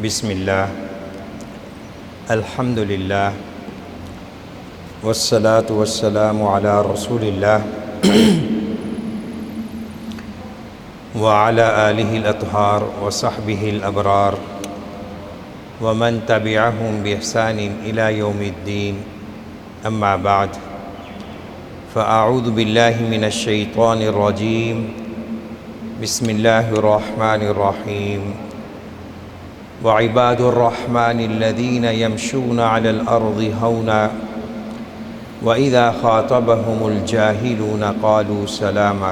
بسم اللہ الحمد للہ والصلاة والسلام علی رسول اللہ وعلی آلہ الاطہار وصحبہ الابرار ومن تبعہم بإحسان الی یوم الدین اما بعد فاعوذ باللہ من الشیطان الرجیم بسم اللہ الرحمن الرحیم وعباد الرحمن الذين يمشون على الأرض هونا وإذا خاطبهم الجاهلون قالوا سلاما۔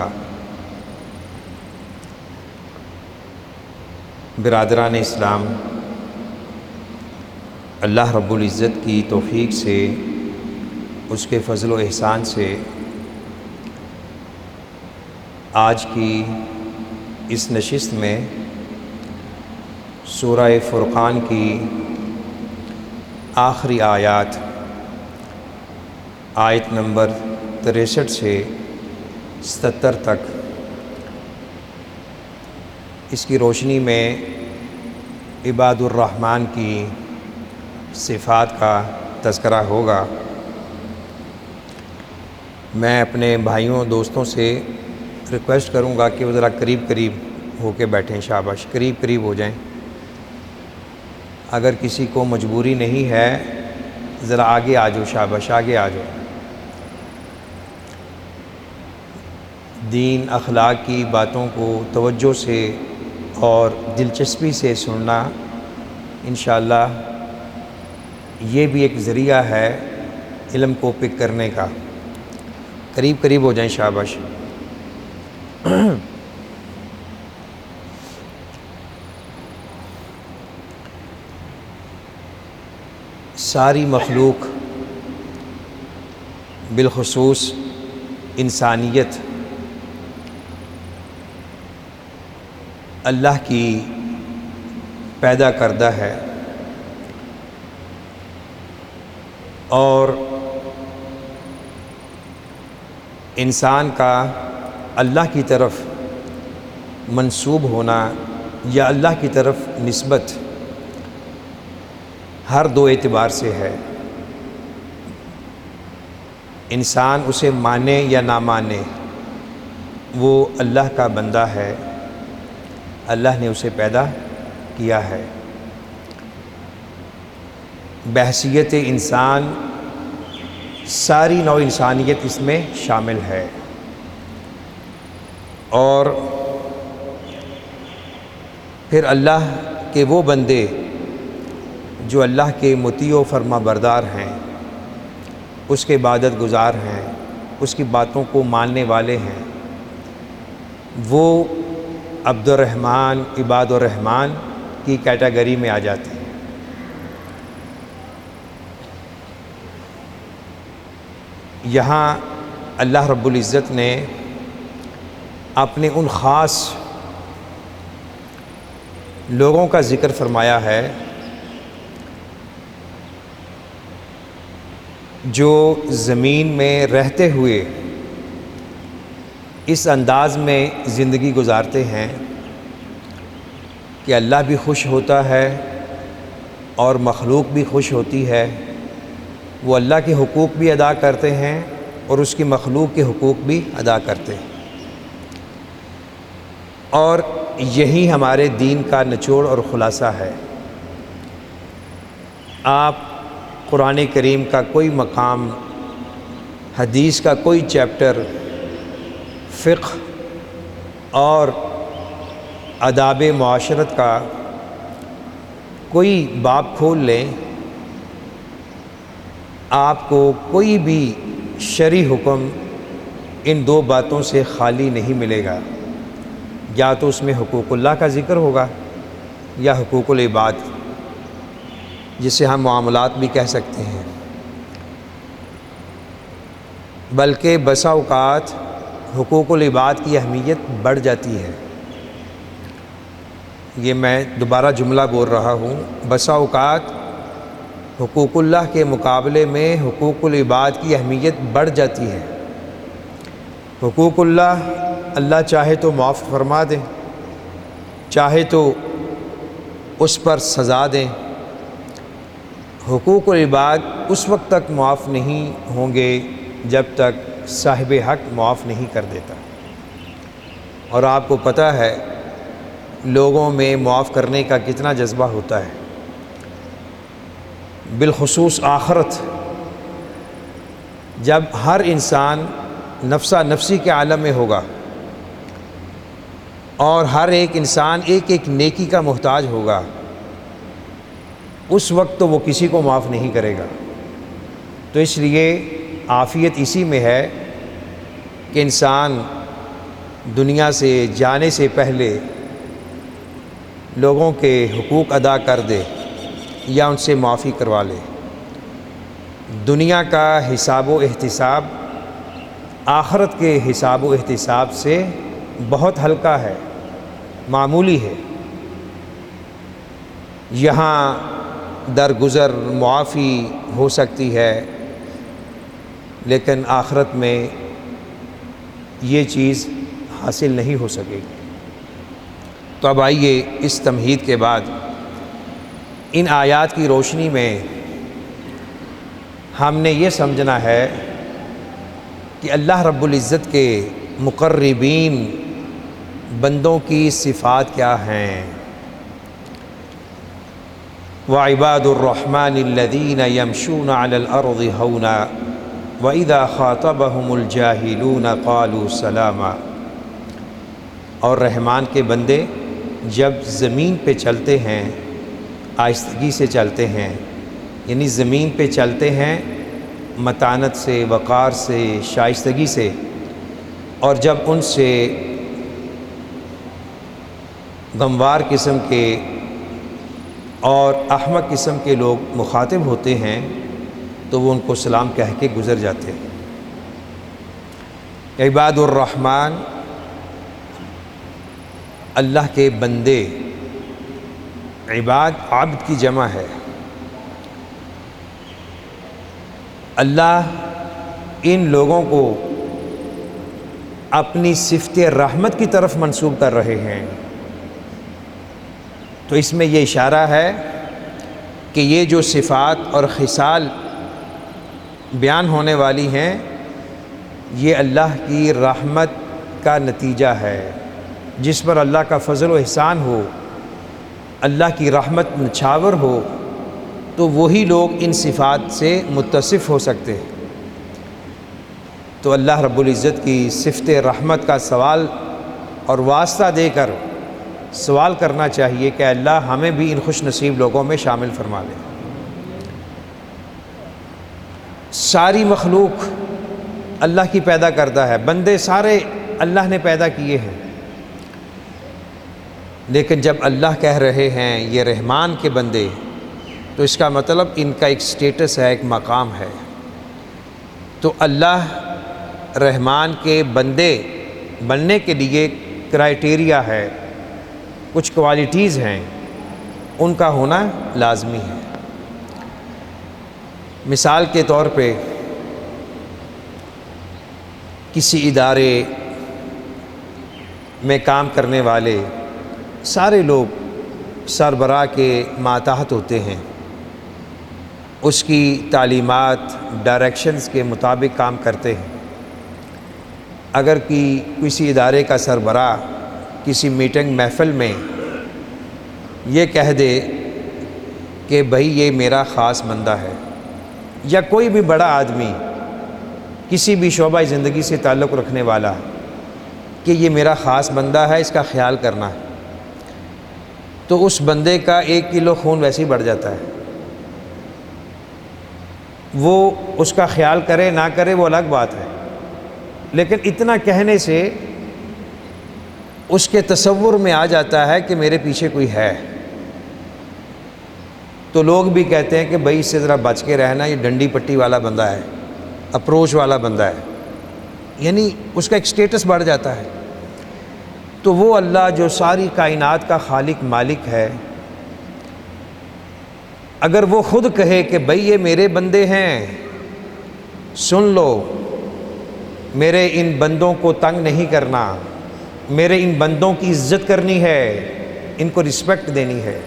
برادران اسلام، اللہ رب العزت کی توفیق سے، اس کے فضل و احسان سے آج کی اس نشست میں سورہ فرقان کی آخری آیات آیت نمبر 63 سے 77 تک اس کی روشنی میں عباد الرحمن کی صفات کا تذکرہ ہوگا۔ میں اپنے بھائیوں دوستوں سے ریکویسٹ کروں گا کہ وہ ذرا قریب ہو کے بیٹھیں، شاباش، قریب ہو جائیں۔ اگر کسی کو مجبوری نہیں ہے ذرا آگے آ جاؤ، شاباش، آگے آ جاؤ۔ دین اخلاق کی باتوں کو توجہ سے اور دلچسپی سے سننا انشاءاللہ یہ بھی ایک ذریعہ ہے علم کو پک کرنے کا۔ قریب ہو جائیں، شاباش۔ ساری مخلوق بالخصوص انسانیت اللہ کی پیدا کردہ ہے، اور انسان کا اللہ کی طرف منسوب ہونا یا اللہ کی طرف نسبت ہر دو اعتبار سے ہے۔ انسان اسے مانے یا نہ مانے، وہ اللہ کا بندہ ہے، اللہ نے اسے پیدا کیا ہے۔ بحیثیت انسان ساری نوع انسانیت اس میں شامل ہے، اور پھر اللہ کے وہ بندے جو اللہ کے مطیع و فرما بردار ہیں، اس کے عبادت گزار ہیں، اس کی باتوں کو ماننے والے ہیں، وہ عبد الرحمن، عباد الرحمن کی کیٹیگری میں آ جاتے ہیں۔ یہاں اللہ رب العزت نے اپنے ان خاص لوگوں کا ذکر فرمایا ہے جو زمین میں رہتے ہوئے اس انداز میں زندگی گزارتے ہیں کہ اللہ بھی خوش ہوتا ہے اور مخلوق بھی خوش ہوتی ہے، وہ اللہ کے حقوق بھی ادا کرتے ہیں اور اس کی مخلوق کے حقوق بھی ادا کرتے ہیں، اور یہی ہمارے دین کا نچوڑ اور خلاصہ ہے۔ آپ قرآن کریم کا کوئی مقام، حدیث کا کوئی چیپٹر، فقہ اور آداب معاشرت کا کوئی باب کھول لیں، آپ کو کوئی بھی شرعی حکم ان دو باتوں سے خالی نہیں ملے گا۔ یا تو اس میں حقوق اللہ کا ذکر ہوگا یا حقوق العباد، جسے ہم معاملات بھی کہہ سکتے ہیں۔ بلکہ بسا اوقات حقوق العباد کی اہمیت بڑھ جاتی ہے۔ یہ میں دوبارہ جملہ بول رہا ہوں، بسا اوقات حقوق اللہ کے مقابلے میں حقوق العباد کی اہمیت بڑھ جاتی ہے۔ حقوق اللہ چاہے تو معاف فرما دے، چاہے تو اس پر سزا دیں۔ حقوق العباد اس وقت تک معاف نہیں ہوں گے جب تک صاحب حق معاف نہیں کر دیتا۔ اور آپ کو پتہ ہے لوگوں میں معاف کرنے کا کتنا جذبہ ہوتا ہے، بالخصوص آخرت، جب ہر انسان نفسا نفسی کے عالم میں ہوگا اور ہر ایک انسان ایک ایک نیکی کا محتاج ہوگا، اس وقت تو وہ کسی کو معاف نہیں کرے گا۔ تو اس لیے عافیت اسی میں ہے کہ انسان دنیا سے جانے سے پہلے لوگوں کے حقوق ادا کر دے یا ان سے معافی کروا لے۔ دنیا کا حساب و احتساب آخرت کے حساب و احتساب سے بہت ہلکا ہے، معمولی ہے۔ یہاں درگزر معافی ہو سکتی ہے، لیکن آخرت میں یہ چیز حاصل نہیں ہو سکے گی۔ تو اب آئیے اس تمہید کے بعد ان آیات کی روشنی میں ہم نے یہ سمجھنا ہے کہ اللہ رب العزت کے مقربین بندوں کی صفات کیا ہیں۔ وَعِبَادُ الرَّحْمَنِ الَّذِينَ يَمْشُونَ عَلَى الْأَرْضِ هَوْنًا وَإِذَا خَاطَبَهُمُ الْجَاهِلُونَ قَالُوا سَلَامًا۔ اور رحمان کے بندے جب زمین پہ چلتے ہیں آہستگی سے چلتے ہیں، یعنی زمین پہ چلتے ہیں متانت سے، وقار سے، شائستگی سے، اور جب ان سے غموار قسم کے اور احمق قسم کے لوگ مخاطب ہوتے ہیں تو وہ ان کو سلام کہہ کے گزر جاتے ہیں۔ عباد الرحمن اللہ کے بندے، عباد عبد کی جمع ہے۔ اللہ ان لوگوں کو اپنی صفت رحمت کی طرف منسوب کر رہے ہیں، تو اس میں یہ اشارہ ہے کہ یہ جو صفات اور خصال بیان ہونے والی ہیں یہ اللہ کی رحمت کا نتیجہ ہے۔ جس پر اللہ کا فضل و احسان ہو، اللہ کی رحمت نچھاور ہو، تو وہی لوگ ان صفات سے متصف ہو سکتے ہیں۔ تو اللہ رب العزت کی صفت رحمت کا سوال اور واسطہ دے کر سوال کرنا چاہیے کہ اللہ ہمیں بھی ان خوش نصیب لوگوں میں شامل فرما لے۔ ساری مخلوق اللہ کی پیدا کردہ ہے، بندے سارے اللہ نے پیدا کیے ہیں، لیکن جب اللہ کہہ رہے ہیں یہ رحمان کے بندے، تو اس کا مطلب ان کا ایک سٹیٹس ہے، ایک مقام ہے۔ تو اللہ رحمان کے بندے بننے کے لیے کرائیٹیریا ہے، کچھ کوالٹیز ہیں، ان کا ہونا لازمی ہے۔ مثال کے طور پہ کسی ادارے میں کام کرنے والے سارے لوگ سربراہ کے ماتحت ہوتے ہیں، اس کی تعلیمات، ڈائریکشنز کے مطابق کام کرتے ہیں۔ اگر کسی ادارے کا سربراہ کسی میٹنگ محفل میں یہ کہہ دے کہ بھائی یہ میرا خاص بندہ ہے، یا کوئی بھی بڑا آدمی کسی بھی شعبہ زندگی سے تعلق رکھنے والا کہ یہ میرا خاص بندہ ہے، اس کا خیال کرنا ہے، تو اس بندے کا 1 کلو خون ویسے ہی بڑھ جاتا ہے۔ وہ اس کا خیال کرے نہ کرے وہ الگ بات ہے، لیکن اتنا کہنے سے اس کے تصور میں آ جاتا ہے کہ میرے پیچھے کوئی ہے، تو لوگ بھی کہتے ہیں کہ بھائی اس سے ذرا بچ کے رہنا، یہ ڈنڈی پٹی والا بندہ ہے، اپروچ والا بندہ ہے، یعنی اس کا ایک سٹیٹس بڑھ جاتا ہے۔ تو وہ اللہ جو ساری کائنات کا خالق مالک ہے، اگر وہ خود کہے کہ بھئی یہ میرے بندے ہیں، سن لو، میرے ان بندوں کو تنگ نہیں کرنا، میرے ان بندوں کی عزت کرنی ہے، ان کو رسپیکٹ دینی ہے،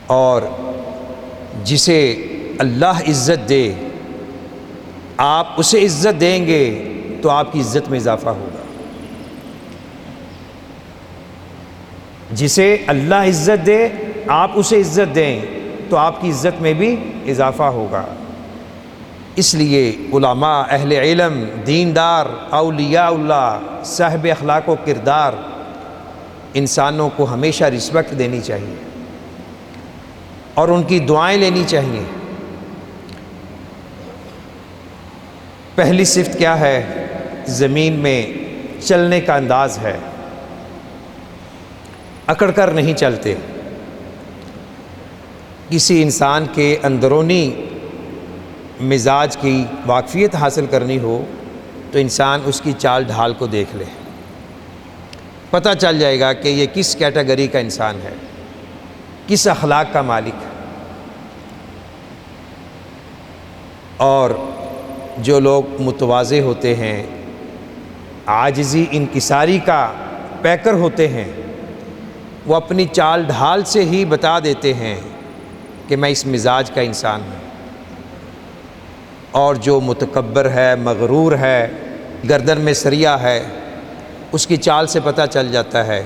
اور جسے اللہ عزت دے آپ اسے عزت دیں گے تو آپ کی عزت میں اضافہ ہوگا۔ جسے اللہ عزت دے آپ اسے عزت دیں تو آپ کی عزت میں بھی اضافہ ہوگا۔ اس لیے علماء، اہل علم، دیندار، اولیاء اللہ، صاحب اخلاق و کردار انسانوں کو ہمیشہ رسپیکٹ دینی چاہیے اور ان کی دعائیں لینی چاہیے۔ پہلی صفت کیا ہے؟ زمین میں چلنے کا انداز ہے، اکڑ کر نہیں چلتے۔ کسی انسان کے اندرونی مزاج کی واقفیت حاصل کرنی ہو تو انسان اس کی چال ڈھال کو دیکھ لے، پتہ چل جائے گا کہ یہ کس کیٹیگری کا انسان ہے، کس اخلاق کا مالک ہے۔ اور جو لوگ متواضع ہوتے ہیں، عاجزی انکساری کا پیکر ہوتے ہیں، وہ اپنی چال ڈھال سے ہی بتا دیتے ہیں کہ میں اس مزاج کا انسان ہوں۔ اور جو متکبر ہے، مغرور ہے، گردن میں سریا ہے، اس کی چال سے پتہ چل جاتا ہے۔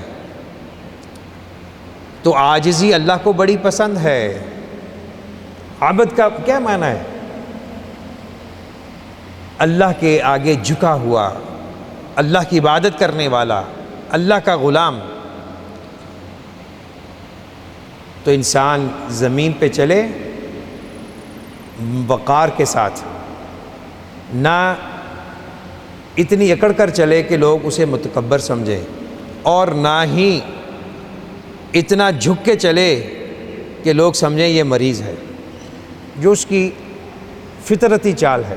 تو عاجزی اللہ کو بڑی پسند ہے۔ عبد کا کیا معنی ہے؟ اللہ کے آگے جھکا ہوا، اللہ کی عبادت کرنے والا، اللہ کا غلام۔ تو انسان زمین پہ چلے وقار کے ساتھ، نہ اتنی اکڑ کر چلے کہ لوگ اسے متکبر سمجھیں، اور نہ ہی اتنا جھک کے چلے کہ لوگ سمجھیں یہ مریض ہے، جو اس کی فطرتی چال ہے۔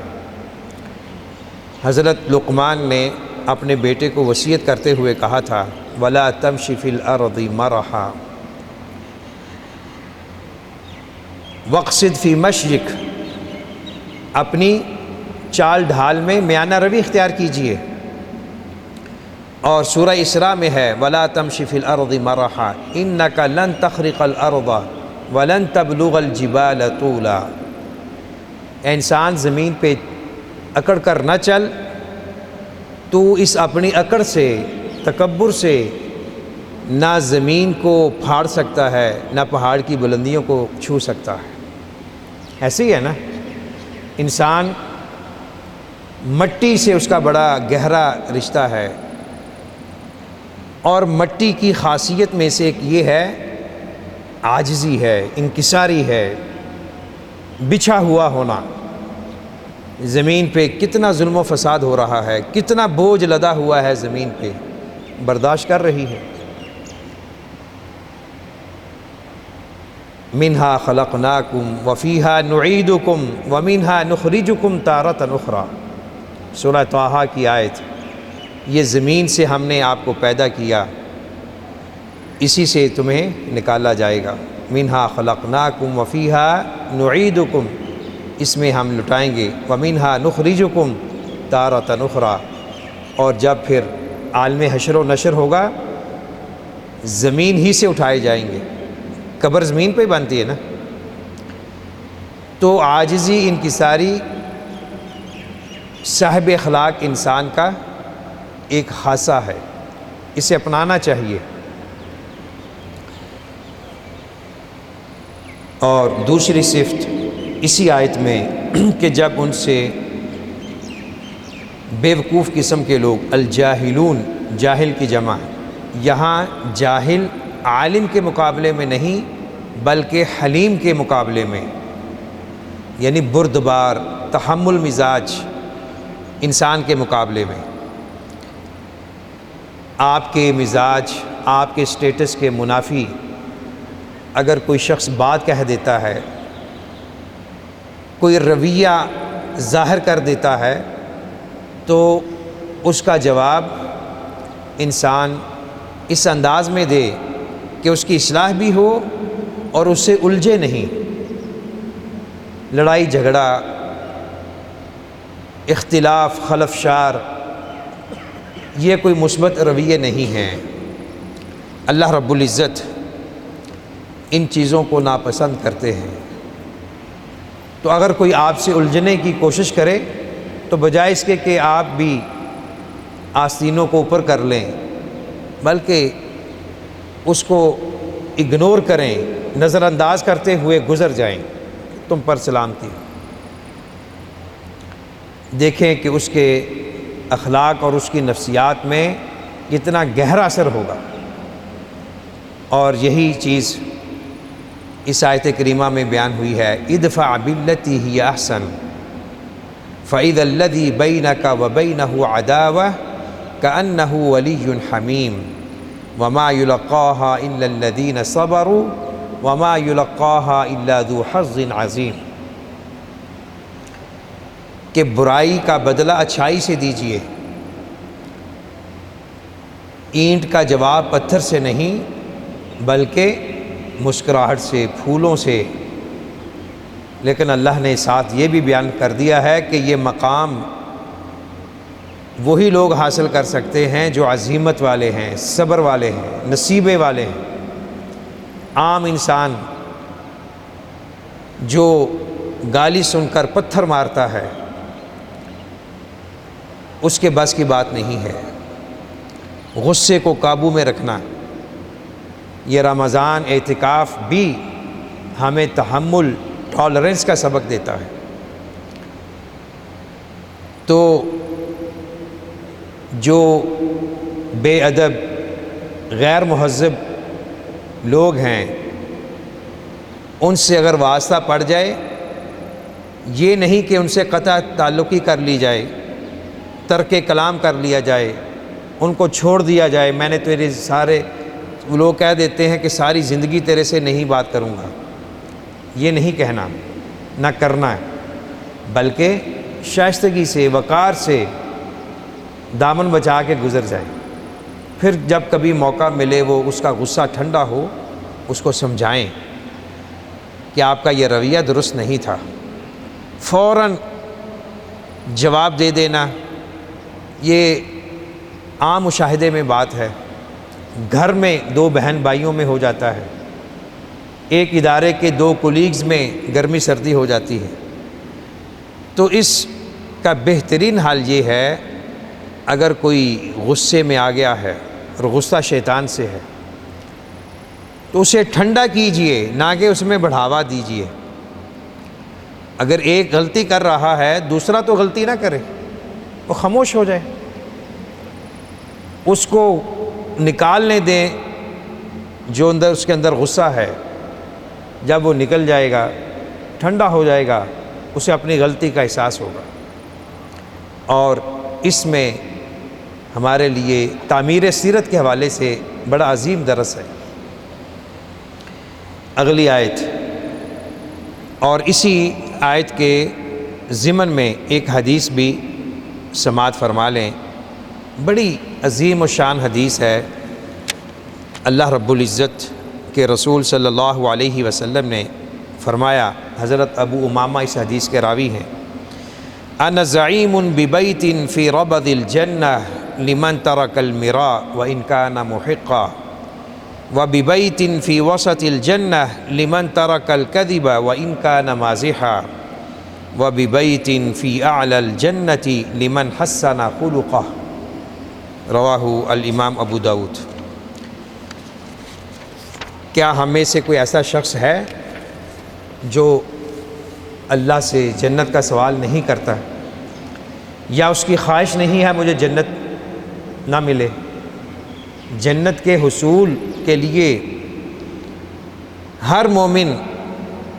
حضرت لقمان نے اپنے بیٹے کو وصیت کرتے ہوئے کہا تھا وَلَا تَمْشِ فِي الْأَرْضِ مَرَحًا وَاقْصِدْ فِي مَشْيِكَ، اپنی چال ڈھال میں میانہ روی اختیار کیجئے۔ اور سورہ اسراء میں ہے وَلَا تَمْشِ فِي الْأَرْضِ مَرَحًا إِنَّكَ لَن تَخْرِقَ الْأَرْضَ وَلَن تَبْلُغَ الْجِبَالَ طُولًا۔ اے انسان، زمین پہ اکڑ کر نہ چل، تو اس اپنی اکڑ سے، تکبر سے نہ زمین کو پھاڑ سکتا ہے، نہ پہاڑ کی بلندیوں کو چھو سکتا ہے۔ ایسے ہی ہے نا، انسان مٹی سے اس کا بڑا گہرا رشتہ ہے، اور مٹی کی خاصیت میں سے ایک یہ ہے عاجزی ہے، انکساری ہے، بچھا ہوا ہونا۔ زمین پہ کتنا ظلم و فساد ہو رہا ہے، کتنا بوجھ لدا ہوا ہے زمین پہ، برداشت کر رہی ہے۔ منہا خلقناکم وفیہا نعیدکم ومنہا نخرجکم تارۃ اخری، سورہ طٰہٰ کی آیت۔ یہ زمین سے ہم نے آپ کو پیدا کیا، اسی سے تمہیں نکالا جائے گا۔ منہا خلقناکم وفیہا نعیدکم، اس میں ہم لٹائیں گے، ومنہا نخرجکم تارۃ اخری، اور جب پھر عالم حشر و نشر ہوگا زمین ہی سے اٹھائے جائیں گے۔ قبر زمین پہ بنتی ہے نا۔ تو عاجزی انکساری صاحب اخلاق انسان کا ایک خاصہ ہے، اسے اپنانا چاہیے۔ اور دوسری صفت اسی آیت میں کہ جب ان سے بیوقوف قسم کے لوگ، الجاہلون، جاہل کی جمع، یہاں جاہل عالم کے مقابلے میں نہیں بلکہ حلیم کے مقابلے میں، یعنی بردبار، تحمل مزاج انسان کے مقابلے میں۔ آپ کے مزاج، آپ کے سٹیٹس کے منافی اگر کوئی شخص بات کہہ دیتا ہے، کوئی رویہ ظاہر کر دیتا ہے، تو اس کا جواب انسان اس انداز میں دے کہ اس کی اصلاح بھی ہو اور اس سے الجھے نہیں۔ لڑائی جھگڑا، اختلاف، خلفشار، یہ کوئی مثبت رویے نہیں ہیں۔ اللہ رب العزت ان چیزوں کو ناپسند کرتے ہیں۔ تو اگر کوئی آپ سے الجھنے کی کوشش کرے تو بجائے اس کے کہ آپ بھی آستینوں کو اوپر کر لیں، بلکہ اس کو اگنور کریں، نظر انداز کرتے ہوئے گزر جائیں، تم پر سلامتی۔ دیکھیں کہ اس کے اخلاق اور اس کی نفسیات میں کتنا گہرا اثر ہوگا۔ اور یہی چیز اس آیت کریمہ میں بیان ہوئی ہے، ادفع بالتی ہی احسن فاذا الذی بینک وبینہ عداوہ کأنہ ولی حمیم وما یلقاها الا الذین صبروا وما یلقاها الا ذو حظ عظیم، کہ برائی کا بدلہ اچھائی سے دیجیے، اینٹ کا جواب پتھر سے نہیں بلکہ مسکراہٹ سے، پھولوں سے۔ لیکن اللہ نے ساتھ یہ بھی بیان کر دیا ہے کہ یہ مقام وہی لوگ حاصل کر سکتے ہیں جو عزیمت والے ہیں، صبر والے ہیں، نصیبے والے ہیں۔ عام انسان جو گالی سن کر پتھر مارتا ہے اس کے بس کی بات نہیں ہے۔ غصے کو قابو میں رکھنا، یہ رمضان اعتکاف بھی ہمیں تحمل، ٹالرنس کا سبق دیتا ہے۔ تو جو بے ادب، غیر مہذب لوگ ہیں ان سے اگر واسطہ پڑ جائے، یہ نہیں کہ ان سے قطع تعلقی کر لی جائے، ترک کلام کر لیا جائے، ان کو چھوڑ دیا جائے، میں نے تیرے سارے، لوگ کہہ دیتے ہیں کہ ساری زندگی تیرے سے نہیں بات کروں گا، یہ نہیں کہنا، نہ کرنا ہے، بلکہ شائستگی سے، وقار سے دامن بچا کے گزر جائے۔ پھر جب کبھی موقع ملے، وہ اس کا غصہ ٹھنڈا ہو، اس کو سمجھائیں کہ آپ کا یہ رویہ درست نہیں تھا۔ فوراً جواب دے دینا یہ عام مشاہدے میں بات ہے، گھر میں دو بہن بھائیوں میں ہو جاتا ہے، ایک ادارے کے دو کولیگز میں گرمی سردی ہو جاتی ہے۔ تو اس کا بہترین حال یہ ہے، اگر کوئی غصے میں آ گیا ہے اور غصہ شیطان سے ہے تو اسے ٹھنڈا کیجئے، نہ کہ اس میں بڑھاوا دیجئے۔ اگر ایک غلطی کر رہا ہے، دوسرا تو غلطی نہ کرے، وہ خاموش ہو جائے، اس کو نکالنے دیں جو اندر اس کے اندر غصہ ہے۔ جب وہ نکل جائے گا، ٹھنڈا ہو جائے گا، اسے اپنی غلطی کا احساس ہوگا۔ اور اس میں ہمارے لیے تعمیر سیرت کے حوالے سے بڑا عظیم درس ہے۔ اگلی آیت، اور اسی آیت کے ضمن میں ایک حدیث بھی سماعت فرما لیں، بڑی عظیم و شان حدیث ہے۔ اللہ رب العزت کے رسول صلی اللہ علیہ وسلم نے فرمایا، حضرت ابو امامہ اس حدیث کے راوی ہیں، انا زعیم ببیت فی ربض الجنہ لمن ترک المراء وان کان محقا وببیت فی وسط الجنہ لمن ترک الکذب وان کان مازحا وببیت فی اعلی الجنۃ لمن حسن خلقہ، رواہ الامام ابو داؤد۔ کیا ہم میں سے کوئی ایسا شخص ہے جو اللہ سے جنت کا سوال نہیں کرتا، یا اس کی خواہش نہیں ہے مجھے جنت نہ ملے؟ جنت کے حصول کے لیے ہر مومن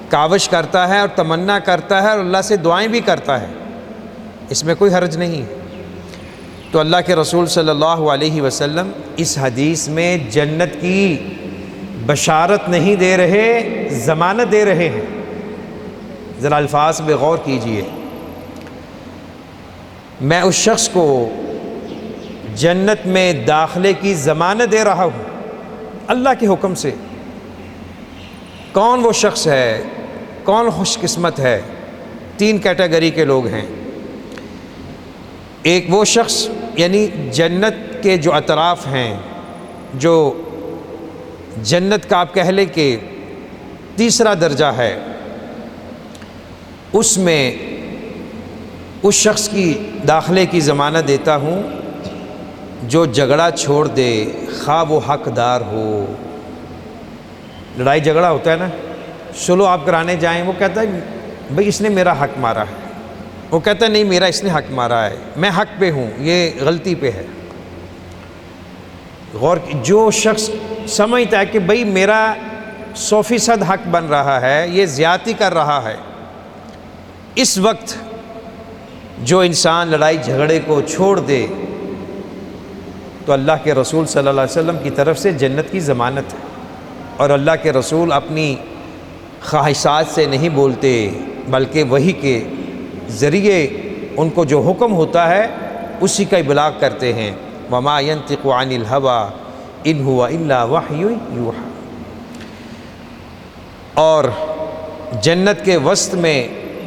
کاوش کرتا ہے اور تمنا کرتا ہے اور اللہ سے دعائیں بھی کرتا ہے، اس میں کوئی حرج نہیں۔ تو اللہ کے رسول صلی اللہ علیہ وسلم اس حدیث میں جنت کی بشارت نہیں دے رہے، ضمانت دے رہے ہیں۔ ذرا الفاظ پہ غور کیجئے، میں اس شخص کو جنت میں داخلے کی ضمانت دے رہا ہوں اللہ کے حکم سے۔ کون وہ شخص ہے، کون خوش قسمت ہے؟ تین کیٹیگری کے لوگ ہیں۔ ایک وہ شخص، یعنی جنت کے جو اطراف ہیں، جو جنت کا آپ کہہ لیں کہ تیسرا درجہ ہے، اس میں اس شخص کی داخلے کی ضمانت دیتا ہوں جو جھگڑا چھوڑ دے، خواہ وہ حقدار ہو۔ لڑائی جھگڑا ہوتا ہے نا، چلو آپ کرانے جائیں، وہ کہتا ہے بھئی اس نے میرا حق مارا ہے، وہ کہتا ہے نہیں میرا اس نے حق مارا ہے، میں حق پہ ہوں، یہ غلطی پہ ہے۔ غور جو شخص سمجھتا ہے کہ بھئی میرا 100% حق بن رہا ہے، یہ زیادتی کر رہا ہے، اس وقت جو انسان لڑائی جھگڑے کو چھوڑ دے تو اللہ کے رسول صلی اللہ علیہ وسلم کی طرف سے جنت کی ضمانت ہے۔ اور اللہ کے رسول اپنی خواہشات سے نہیں بولتے، بلکہ وحی کے ذریعے ان کو جو حکم ہوتا ہے اسی کا ابلاغ کرتے ہیں۔ وما ينطق عن الهوى ان هو الا وحی یوحی۔ اور جنت کے وسط میں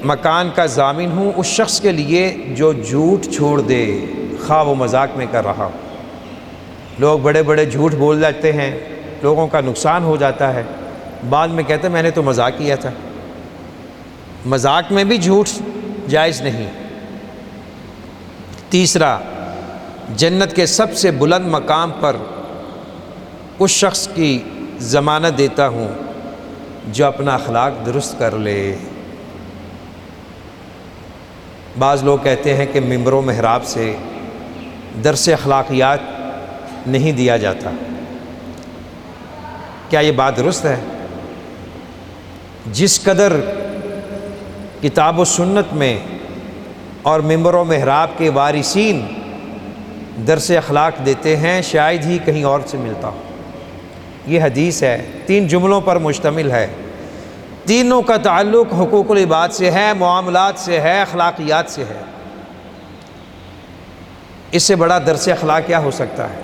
مکان کا ضامن ہوں اس شخص کے لیے جو جھوٹ چھوڑ دے، خواہ وہ مذاق میں کر رہا ہو۔ لوگ بڑے بڑے جھوٹ بول جاتے ہیں، لوگوں کا نقصان ہو جاتا ہے، بعد میں کہتے ہیں میں نے تو مذاق کیا تھا۔ مذاق میں بھی جھوٹ جائز نہیں۔ تیسرا، جنت کے سب سے بلند مقام پر اس شخص کی ضمانت دیتا ہوں جو اپنا اخلاق درست کر لے۔ بعض لوگ کہتے ہیں کہ ممبر و محراب سے درس اخلاقیات نہیں دیا جاتا، کیا یہ بات درست ہے؟ جس قدر کتاب و سنت میں اور ممبر و محراب کے وارثین درس اخلاق دیتے ہیں شاید ہی کہیں اور سے ملتا ہو۔ یہ حدیث ہے، 3 جملوں پر مشتمل ہے، تینوں کا تعلق حقوق العباد سے ہے، معاملات سے ہے، اخلاقیات سے ہے۔ اس سے بڑا درس اخلاق کیا ہو سکتا ہے؟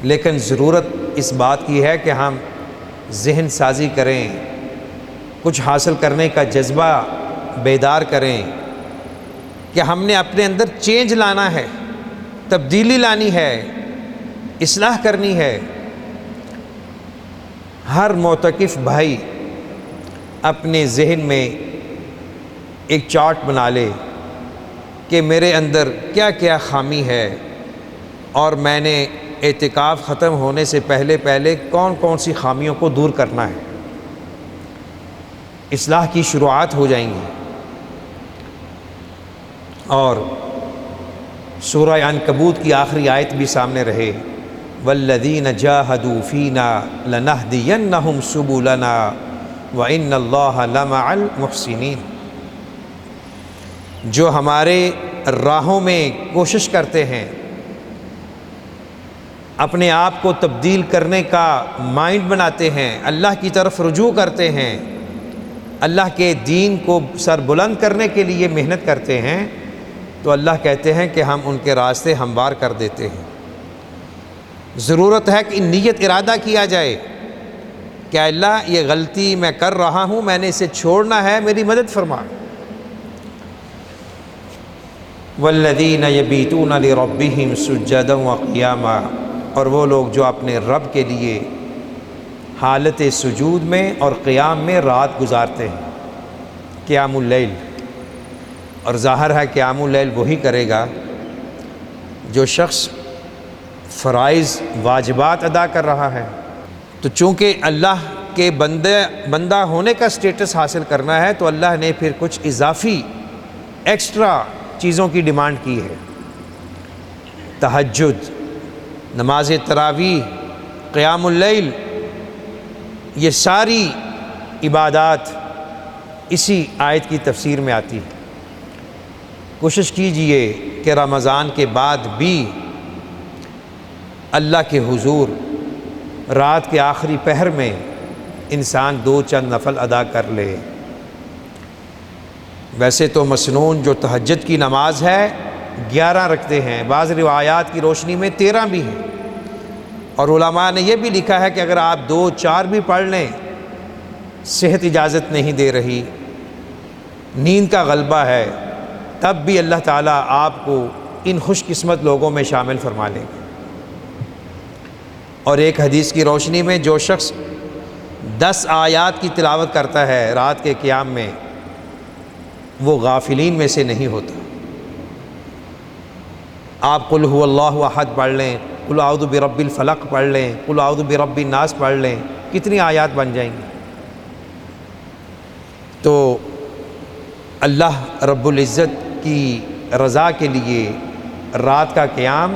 لیکن ضرورت اس بات کی ہے کہ ہم ذہن سازی کریں، کچھ حاصل کرنے کا جذبہ بیدار کریں کہ ہم نے اپنے اندر چینج لانا ہے، تبدیلی لانی ہے، اصلاح کرنی ہے۔ ہر معتکف بھائی اپنے ذہن میں ایک چارٹ بنا لے کہ میرے اندر کیا کیا خامی ہے، اور میں نے اعتکاف ختم ہونے سے پہلے کون کون سی خامیوں کو دور کرنا ہے۔ اصلاح کی شروعات ہو جائیں گی۔ اور سورہ عنکبوت کی آخری آیت بھی سامنے رہے، والذین جاہدوا فینا لنہدینہم سبلنا وان اللہ لمع المحسنین۔ جو ہمارے راہوں میں کوشش کرتے ہیں، اپنے آپ کو تبدیل کرنے کا مائنڈ بناتے ہیں، اللہ کی طرف رجوع کرتے ہیں، اللہ کے دین کو سر بلند کرنے کے لیے محنت کرتے ہیں، تو اللہ کہتے ہیں کہ ہم ان کے راستے ہموار کر دیتے ہیں۔ ضرورت ہے کہ نیت ارادہ کیا جائے کہ اللہ یہ غلطی میں کر رہا ہوں، میں نے اسے چھوڑنا ہے، میری مدد فرما۔ والذین یبیتون لربہم سجدا وقیاما، اور وہ لوگ جو اپنے رب کے لیے حالت سجود میں اور قیام میں رات گزارتے ہیں، قیام اللیل۔ اور ظاہر ہے قیام اللیل وہی کرے گا جو شخص فرائض واجبات ادا کر رہا ہے۔ تو چونکہ اللہ کے بندہ ہونے کا سٹیٹس حاصل کرنا ہے، تو اللہ نے پھر کچھ اضافی ایکسٹرا چیزوں کی ڈیمانڈ کی ہے۔ تہجد، نماز تراویح، قیام اللیل، یہ ساری عبادات اسی آیت کی تفسیر میں آتی ہے۔ کوشش کیجئے کہ رمضان کے بعد بھی اللہ کے حضور رات کے آخری پہر میں انسان 2 چند نفل ادا کر لے۔ ویسے تو مسنون جو تہجد کی نماز ہے 11 رکھتے ہیں، بعض روایات کی روشنی میں 13 بھی ہیں، اور علماء نے یہ بھی لکھا ہے کہ اگر آپ 2-4 بھی پڑھ لیں، صحت اجازت نہیں دے رہی، نیند کا غلبہ ہے، تب بھی اللہ تعالیٰ آپ کو ان خوش قسمت لوگوں میں شامل فرما لیں گے۔ اور ایک حدیث کی روشنی میں جو شخص 10 آیات کی تلاوت کرتا ہے رات کے قیام میں، وہ غافلین میں سے نہیں ہوتا۔ آپ قل هو اللہ احد پڑھ لیں، قل اعوذ برب الفلق پڑھ لیں، قل اعوذ برب الناس پڑھ لیں، کتنی آیات بن جائیں گی۔ تو اللہ رب العزت کی رضا کے لیے رات کا قیام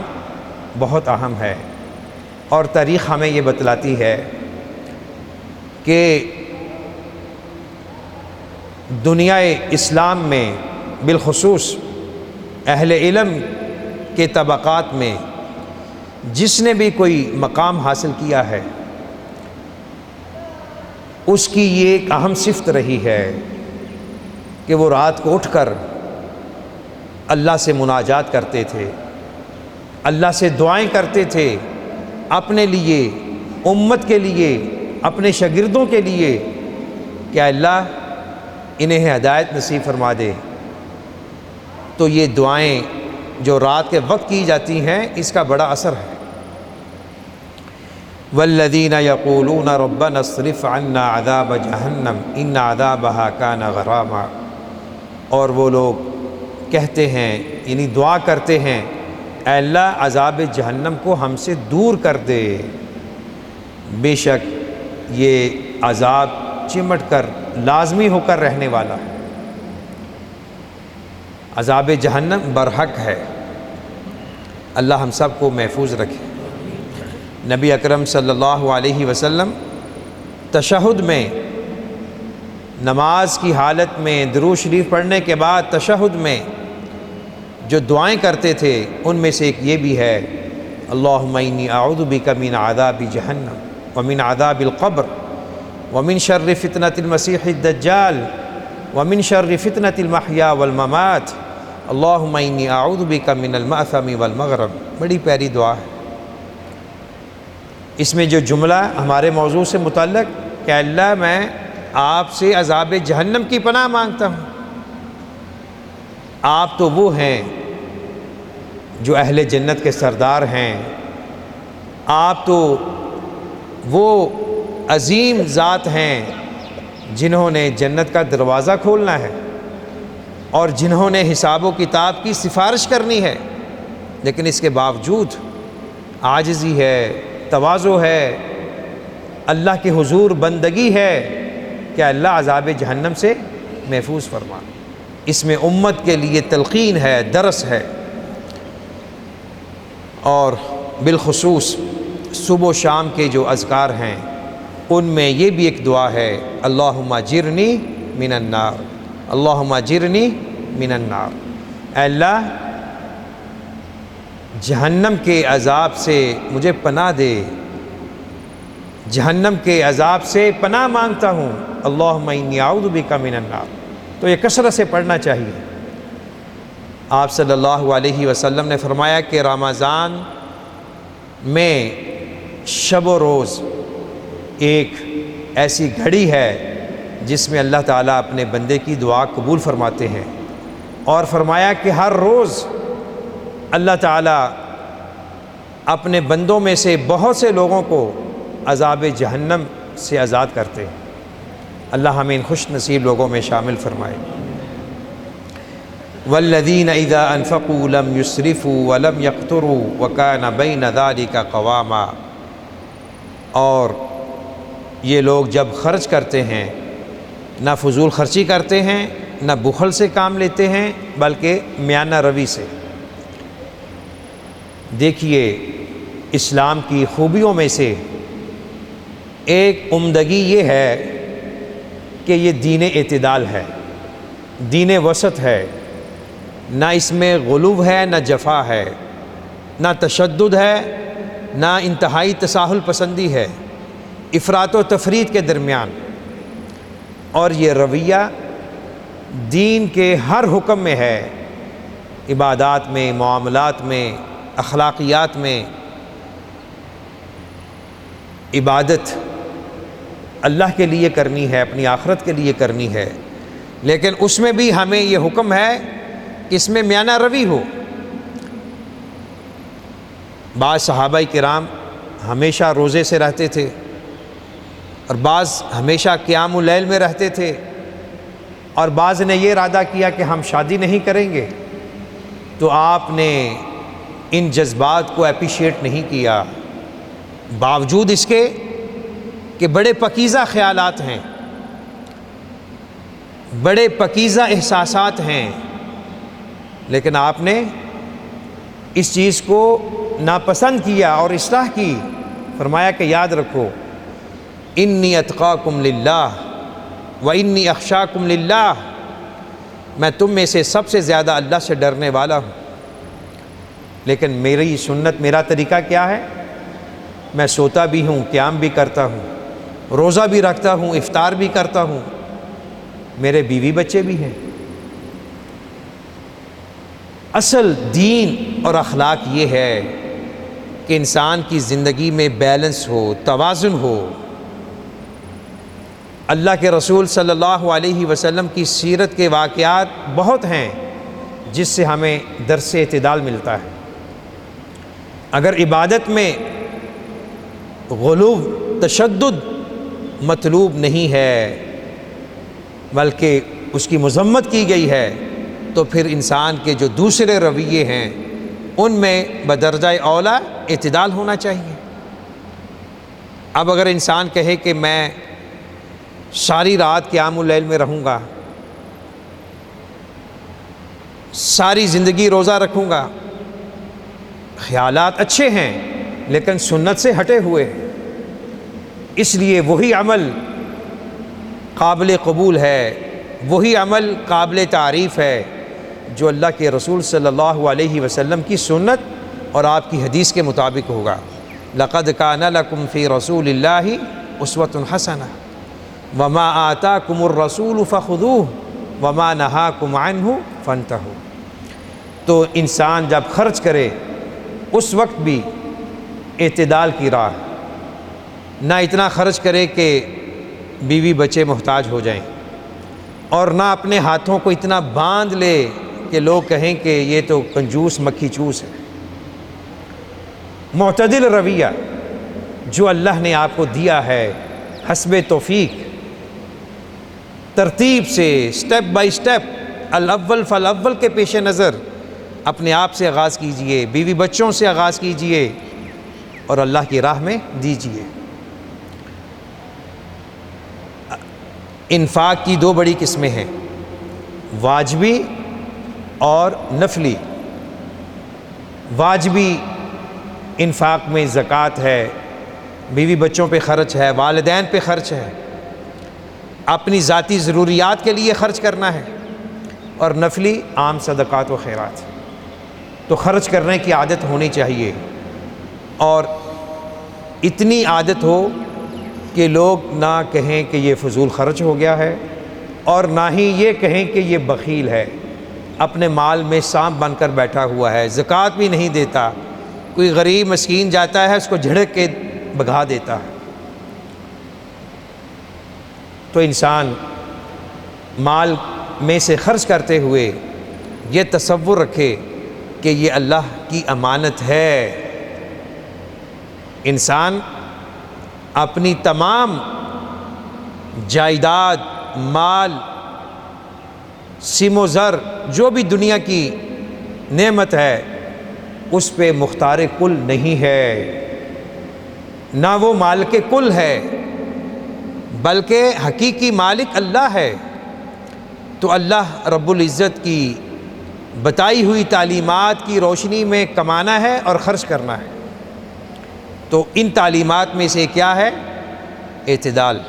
بہت اہم ہے، اور تاریخ ہمیں یہ بتلاتی ہے کہ دنیا اسلام میں بالخصوص اہل علم کے طبقات میں جس نے بھی کوئی مقام حاصل کیا ہے، اس کی یہ ایک اہم صفت رہی ہے کہ وہ رات کو اٹھ کر اللہ سے مناجات کرتے تھے، اللہ سے دعائیں کرتے تھے، اپنے لیے، امت کے لیے، اپنے شاگردوں کے لیے، کہ اللہ انہیں ہدایت نصیب فرما دے۔ تو یہ دعائیں جو رات کے وقت کی جاتی ہیں، اس کا بڑا اثر ہے۔ والذین یقولون ربنا اصرف عنا عذاب جہنم ان عذابها کان غراما، اور وہ لوگ کہتے ہیں، یعنی دعا کرتے ہیں، اے اللہ عذاب جہنم کو ہم سے دور کر دے، بے شک یہ عذاب چمٹ کر لازمی ہو کر رہنے والا ہے۔ عذاب جہنم برحق ہے، اللہ ہم سب کو محفوظ رکھے۔ نبی اکرم صلی اللہ علیہ وسلم تشہد میں، نماز کی حالت میں درود شریف پڑھنے کے بعد تشہد میں جو دعائیں کرتے تھے، ان میں سے ایک یہ بھی ہے، اللہم انی اعوذ بک من عذاب جہنم ومن عذاب القبر ومن شر فتنة المسیح الدجال ومن شر فتنة المحیا والممات اللہم انی اعوذ بک من المأثم والمغرم۔ بڑی پیاری دعا ہے۔ اس میں جو جملہ ہمارے موضوع سے متعلق کہ اللہ میں آپ سے عذاب جہنم کی پناہ مانگتا ہوں۔ آپ تو وہ ہیں جو اہل جنت کے سردار ہیں، آپ تو وہ عظیم ذات ہیں جنہوں نے جنت کا دروازہ کھولنا ہے اور جنہوں نے حساب و کتاب کی سفارش کرنی ہے، لیکن اس کے باوجود عاجزی ہے، تواضع ہے، اللہ کے حضور بندگی ہے کہ اللہ عذاب جہنم سے محفوظ فرما۔ اس میں امت کے لیے تلقین ہے، درس ہے، اور بالخصوص صبح و شام کے جو اذکار ہیں ان میں یہ بھی ایک دعا ہے، اللہم اجرنی من النار، اللہم اجرنی من النار، اے اللہ جہنم کے عذاب سے مجھے پناہ دے، جہنم کے عذاب سے پناہ مانگتا ہوں، اللہم انی اعوذ بک من النار۔ تو یہ کثرت سے پڑھنا چاہیے۔ آپ صلی اللہ علیہ وسلم نے فرمایا کہ رمضان میں شب و روز ایک ایسی گھڑی ہے جس میں اللہ تعالیٰ اپنے بندے کی دعا قبول فرماتے ہیں، اور فرمایا کہ ہر روز اللہ تعالیٰ اپنے بندوں میں سے بہت سے لوگوں کو عذاب جہنم سے آزاد کرتے ہیں۔ اللہ ہمیں ان خوش نصیب لوگوں میں شامل فرمائے۔ والذین اذا انفقوا لم یسرفوا ولم یقتروا وکان بین ذلک قواما، اور یہ لوگ جب خرچ کرتے ہیں نہ فضول خرچی کرتے ہیں، نہ بخل سے کام لیتے ہیں، بلکہ میانہ روی سے۔ دیکھیے اسلام کی خوبیوں میں سے ایک عمدگی یہ ہے کہ یہ دین اعتدال ہے، دین وسط ہے، نہ اس میں غلو ہے، نہ جفا ہے، نہ تشدد ہے، نہ انتہائی تساہل پسندی ہے، افراط و تفرید کے درمیان۔ اور یہ رویہ دین کے ہر حکم میں ہے، عبادات میں، معاملات میں، اخلاقیات میں۔ عبادت اللہ کے لیے کرنی ہے، اپنی آخرت کے لیے کرنی ہے، لیکن اس میں بھی ہمیں یہ حکم ہے کہ اس میں میانہ روی ہو۔ بعض صحابہ کرام ہمیشہ روزے سے رہتے تھے، اور بعض ہمیشہ قیام اللیل میں رہتے تھے، اور بعض نے یہ ارادہ کیا کہ ہم شادی نہیں کریں گے، تو آپ نے ان جذبات کو اپریشیٹ نہیں کیا، باوجود اس کے کہ بڑے پاکیزہ خیالات ہیں، بڑے پاکیزہ احساسات ہیں، لیکن آپ نے اس چیز کو ناپسند کیا اور اصلاح کی۔ فرمایا کہ یاد رکھو، انی اتقاکم للہ و انی اخشاکم للہ، میں تم میں سے سب سے زیادہ اللہ سے ڈرنے والا ہوں، لیکن میری سنت، میرا طریقہ کیا ہے؟ میں سوتا بھی ہوں، قیام بھی کرتا ہوں، روزہ بھی رکھتا ہوں، افطار بھی کرتا ہوں، میرے بیوی بچے بھی ہیں۔ اصل دین اور اخلاق یہ ہے کہ انسان کی زندگی میں بیلنس ہو، توازن ہو۔ اللہ کے رسول صلی اللہ علیہ وسلم کی سیرت کے واقعات بہت ہیں جس سے ہمیں درس اعتدال ملتا ہے۔ اگر عبادت میں غلو، تشدد مطلوب نہیں ہے بلکہ اس کی مذمت کی گئی ہے، تو پھر انسان کے جو دوسرے رویے ہیں ان میں بدرجہ اولیٰ اعتدال ہونا چاہیے۔ اب اگر انسان کہے کہ میں ساری رات قیام اللیل میں رہوں گا، ساری زندگی روزہ رکھوں گا، خیالات اچھے ہیں لیکن سنت سے ہٹے ہوئے ہیں، اس لیے وہی عمل قابل قبول ہے، وہی عمل قابل تعریف ہے جو اللہ کے رسول صلی اللہ علیہ وسلم کی سنت اور آپ کی حدیث کے مطابق ہوگا۔ لَقَدْ كَانَ لَكُمْ فِي رَسُولِ اللَّهِ أُسْوَةٌ حَسَنَةٌ وَمَا آتَاكُمُ الرَّسُولُ فَخُذُوهُ وَمَا نَهَاكُمْ عَنْهُ فَانْتَهُوا۔ تو انسان جب خرچ کرے اس وقت بھی اعتدال کی راہ، نہ اتنا خرچ کرے کہ بیوی بچے محتاج ہو جائیں، اور نہ اپنے ہاتھوں کو اتنا باندھ لے کہ لوگ کہیں کہ یہ تو کنجوس مکھی چوس ہے۔ معتدل رویہ جو اللہ نے آپ کو دیا ہے حسب توفیق، ترتیب سے، سٹیپ بائی سٹیپ، الاول فالاول کے پیش نظر اپنے آپ سے آغاز کیجئے، بیوی بچوں سے آغاز کیجئے اور اللہ کی راہ میں دیجئے۔ انفاق کی دو بڑی قسمیں ہیں، واجبی اور نفلی۔ واجبی انفاق میں زکوٰۃ ہے، بیوی بچوں پہ خرچ ہے، والدین پہ خرچ ہے، اپنی ذاتی ضروریات کے لیے خرچ کرنا ہے، اور نفلی عام صدقات و خیرات۔ تو خرچ کرنے کی عادت ہونی چاہیے، اور اتنی عادت ہو کہ لوگ نہ کہیں کہ یہ فضول خرچ ہو گیا ہے، اور نہ ہی یہ کہیں کہ یہ بخیل ہے، اپنے مال میں سانپ بن کر بیٹھا ہوا ہے، زکوٰۃ بھی نہیں دیتا، کوئی غریب مسکین جاتا ہے اس کو جھڑک کے بھگا دیتا ہے۔ تو انسان مال میں سے خرچ کرتے ہوئے یہ تصور رکھے کہ یہ اللہ کی امانت ہے۔ انسان اپنی تمام جائیداد، مال، سیم و زر، جو بھی دنیا کی نعمت ہے اس پہ مختار کل نہیں ہے، نہ وہ مالک کل ہے، بلکہ حقیقی مالک اللہ ہے۔ تو اللہ رب العزت کی بتائی ہوئی تعلیمات کی روشنی میں کمانا ہے اور خرچ کرنا ہے۔ تو ان تعلیمات میں سے کیا ہے؟ اعتدال،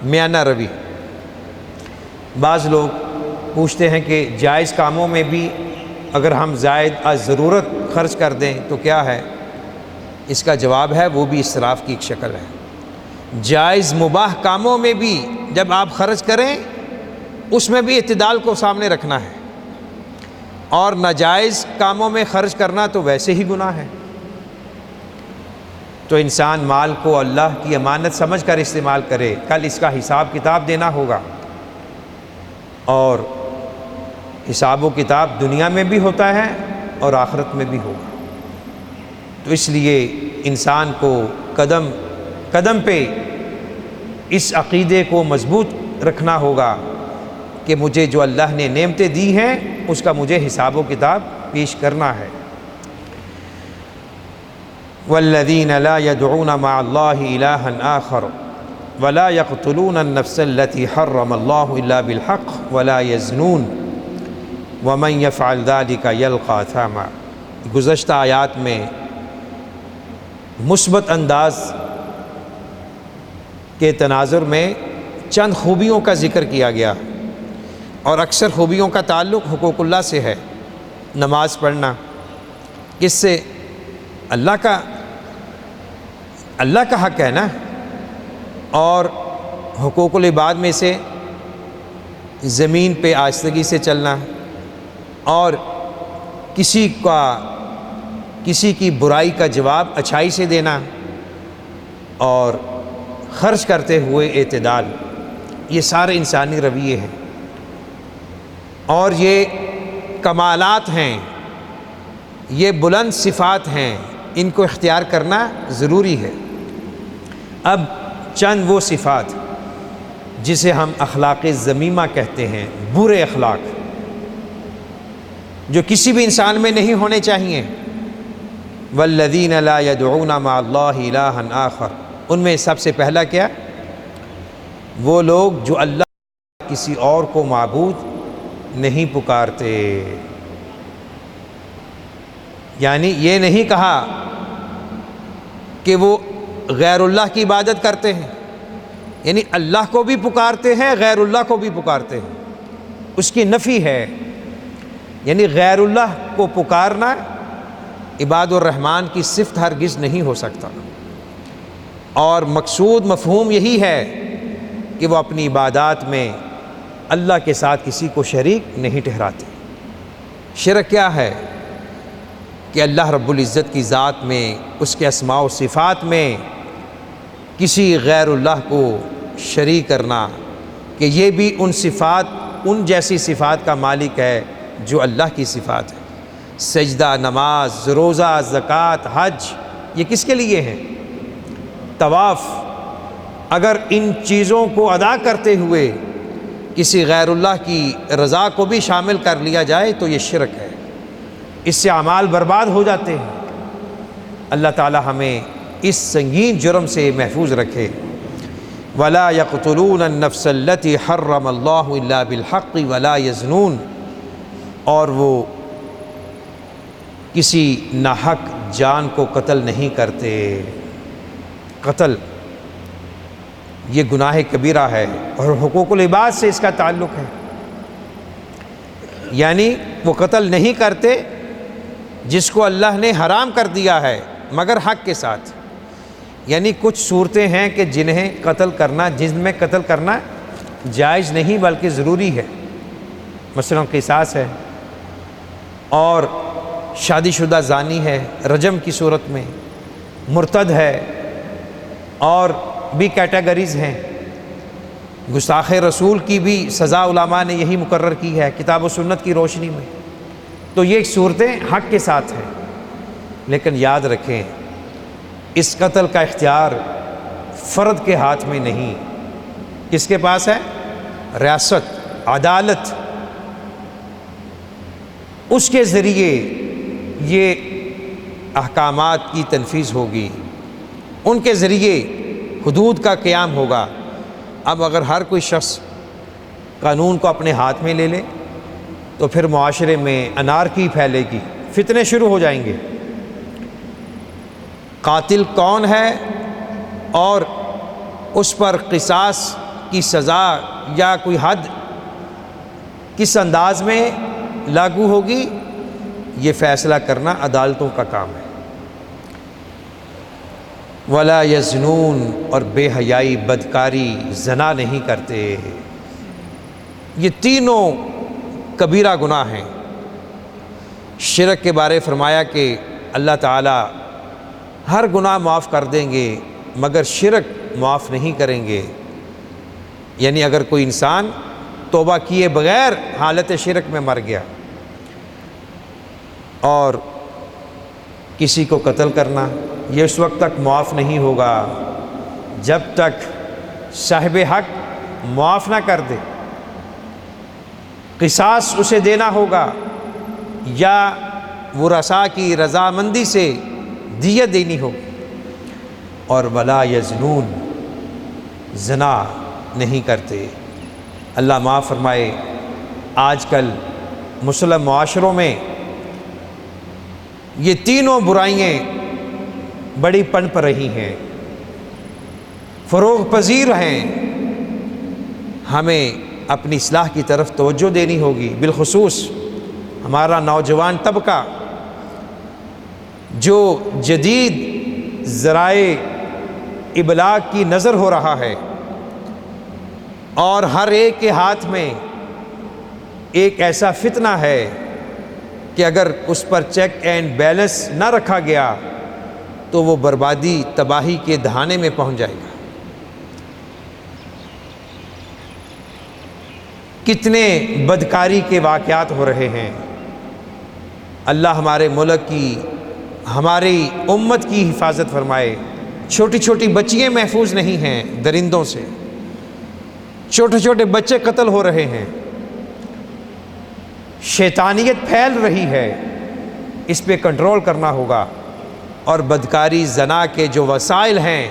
میانہ روی۔ بعض لوگ پوچھتے ہیں کہ جائز کاموں میں بھی اگر ہم زائد از ضرورت خرچ کر دیں تو کیا ہے؟ اس کا جواب ہے وہ بھی اسراف کی ایک شکل ہے۔ جائز مباح کاموں میں بھی جب آپ خرچ کریں اس میں بھی اعتدال کو سامنے رکھنا ہے، اور ناجائز کاموں میں خرچ کرنا تو ویسے ہی گناہ ہے۔ تو انسان مال کو اللہ کی امانت سمجھ کر استعمال کرے، کل اس کا حساب کتاب دینا ہوگا، اور حساب و کتاب دنیا میں بھی ہوتا ہے اور آخرت میں بھی ہوگا۔ تو اس لیے انسان کو قدم قدم پہ اس عقیدے کو مضبوط رکھنا ہوگا کہ مجھے جو اللہ نے نعمتیں دی ہیں اس کا مجھے حساب و کتاب پیش کرنا ہے۔ والذین لا يدعون مع اللہ الہا آخر ولا يقتلون النفس التي حرم اللہ الا بالحق ولا يزنون ومن يفعل ذلك يلقى أثاما۔ گزشتہ آیات میں مثبت انداز کے تناظر میں چند خوبیوں کا ذکر کیا گیا، اور اکثر خوبیوں کا تعلق حقوق اللہ سے ہے۔ نماز پڑھنا کس سے؟ اللہ کا حق ہے نا، اور حقوق العباد میں سے زمین پہ آہستگی سے چلنا، اور کسی کی برائی کا جواب اچھائی سے دینا، اور خرچ کرتے ہوئے اعتدال، یہ سارے انسانی رویے ہیں، اور یہ کمالات ہیں، یہ بلند صفات ہیں، ان کو اختیار کرنا ضروری ہے۔ اب چند وہ صفات جسے ہم اخلاق ذمیمہ کہتے ہیں، برے اخلاق جو کسی بھی انسان میں نہیں ہونے چاہیے۔ والذین لا يدعون مع اللہ الہا آخر، ان میں سب سے پہلا کیا؟ وہ لوگ جو اللہ کسی اور کو معبود نہیں پکارتے، یعنی یہ نہیں کہا کہ وہ غیر اللہ کی عبادت کرتے ہیں، یعنی اللہ کو بھی پکارتے ہیں، غیر اللہ کو بھی پکارتے ہیں، اس کی نفی ہے۔ یعنی غیر اللہ کو پکارنا عباد الرحمن کی صفت ہرگز نہیں ہو سکتا، اور مقصود مفہوم یہی ہے کہ وہ اپنی عبادات میں اللہ کے ساتھ کسی کو شریک نہیں ٹھہراتے۔ شرک کیا ہے؟ کہ اللہ رب العزت کی ذات میں، اس کے اسماء و صفات میں کسی غیر اللہ کو شریک کرنا، کہ یہ بھی ان جیسی صفات کا مالک ہے جو اللہ کی صفات ہے۔ سجدہ، نماز، روزہ، زکوٰۃ، حج، یہ کس کے لیے ہیں؟ طواف، اگر ان چیزوں کو ادا کرتے ہوئے کسی غیر اللہ کی رضا کو بھی شامل کر لیا جائے تو یہ شرک ہے، اس سے اعمال برباد ہو جاتے ہیں۔ اللہ تعالی ہمیں اس سنگین جرم سے محفوظ رکھے۔ وَلَا يَقْتُلُونَ النَّفْسَ الَّتِي حَرَّمَ اللَّهُ إِلَّا بِالْحَقِّ وَلَا يَزْنُونَ، اور وہ کسی ناحق جان کو قتل نہیں کرتے۔ قتل یہ گناہ کبیرہ ہے، اور حقوق العباد سے اس کا تعلق ہے، یعنی وہ قتل نہیں کرتے جس کو اللہ نے حرام کر دیا ہے مگر حق کے ساتھ۔ یعنی کچھ صورتیں ہیں کہ جن میں قتل کرنا جائز نہیں بلکہ ضروری ہے، مثلا قصاص ہے، اور شادی شدہ زانی ہے رجم کی صورت میں، مرتد ہے، اور بھی کیٹیگریز ہیں۔ گستاخ رسول کی بھی سزا علماء نے یہی مقرر کی ہے کتاب و سنت کی روشنی میں۔ تو یہ صورتیں حق کے ساتھ ہیں، لیکن یاد رکھیں اس قتل کا اختیار فرد کے ہاتھ میں نہیں، کس کے پاس ہے؟ ریاست، عدالت، اس کے ذریعے یہ احکامات کی تنفیذ ہوگی، ان کے ذریعے حدود کا قیام ہوگا۔ اب اگر ہر کوئی شخص قانون کو اپنے ہاتھ میں لے لے تو پھر معاشرے میں انارکی پھیلے گی، فتنے شروع ہو جائیں گے۔ قاتل کون ہے اور اس پر قصاص کی سزا یا کوئی حد کس انداز میں لاگو ہوگی، یہ فیصلہ کرنا عدالتوں کا کام ہے۔ ولا یزنون، اور بے حیائی، بدکاری، زنا نہیں کرتے۔ یہ تینوں کبیرہ گناہ ہیں۔ شرک کے بارے فرمایا کہ اللہ تعالی ہر گناہ معاف کر دیں گے مگر شرک معاف نہیں کریں گے۔ یعنی اگر کوئی انسان توبہ کیے بغیر حالت شرک میں مر گیا، اور کسی کو قتل کرنا، یہ اس وقت تک معاف نہیں ہوگا جب تک صاحب حق معاف نہ کر دے، قصاص اسے دینا ہوگا یا ورثاء کی رضامندی سے دیت دینی ہوگی۔ اور ولا یزنون، زنا نہیں کرتے۔ اللہ معاف فرمائے، آج کل مسلم معاشروں میں یہ تینوں برائیاں بڑی پنپ رہی ہیں، فروغ پذیر ہیں۔ ہمیں اپنی اصلاح کی طرف توجہ دینی ہوگی، بالخصوص ہمارا نوجوان طبقہ جو جدید ذرائع ابلاغ کی نظر ہو رہا ہے، اور ہر ایک کے ہاتھ میں ایک ایسا فتنہ ہے کہ اگر اس پر چیک اینڈ بیلنس نہ رکھا گیا تو وہ بربادی، تباہی کے دہانے میں پہنچ جائے گا۔ کتنے بدکاری کے واقعات ہو رہے ہیں۔ اللہ ہمارے ملک کی، ہماری امت کی حفاظت فرمائے۔ چھوٹی چھوٹی بچیاں محفوظ نہیں ہیں درندوں سے، چھوٹے چھوٹے بچے قتل ہو رہے ہیں، شیطانیت پھیل رہی ہے، اس پہ کنٹرول کرنا ہوگا۔ اور بدکاری، زنا کے جو وسائل ہیں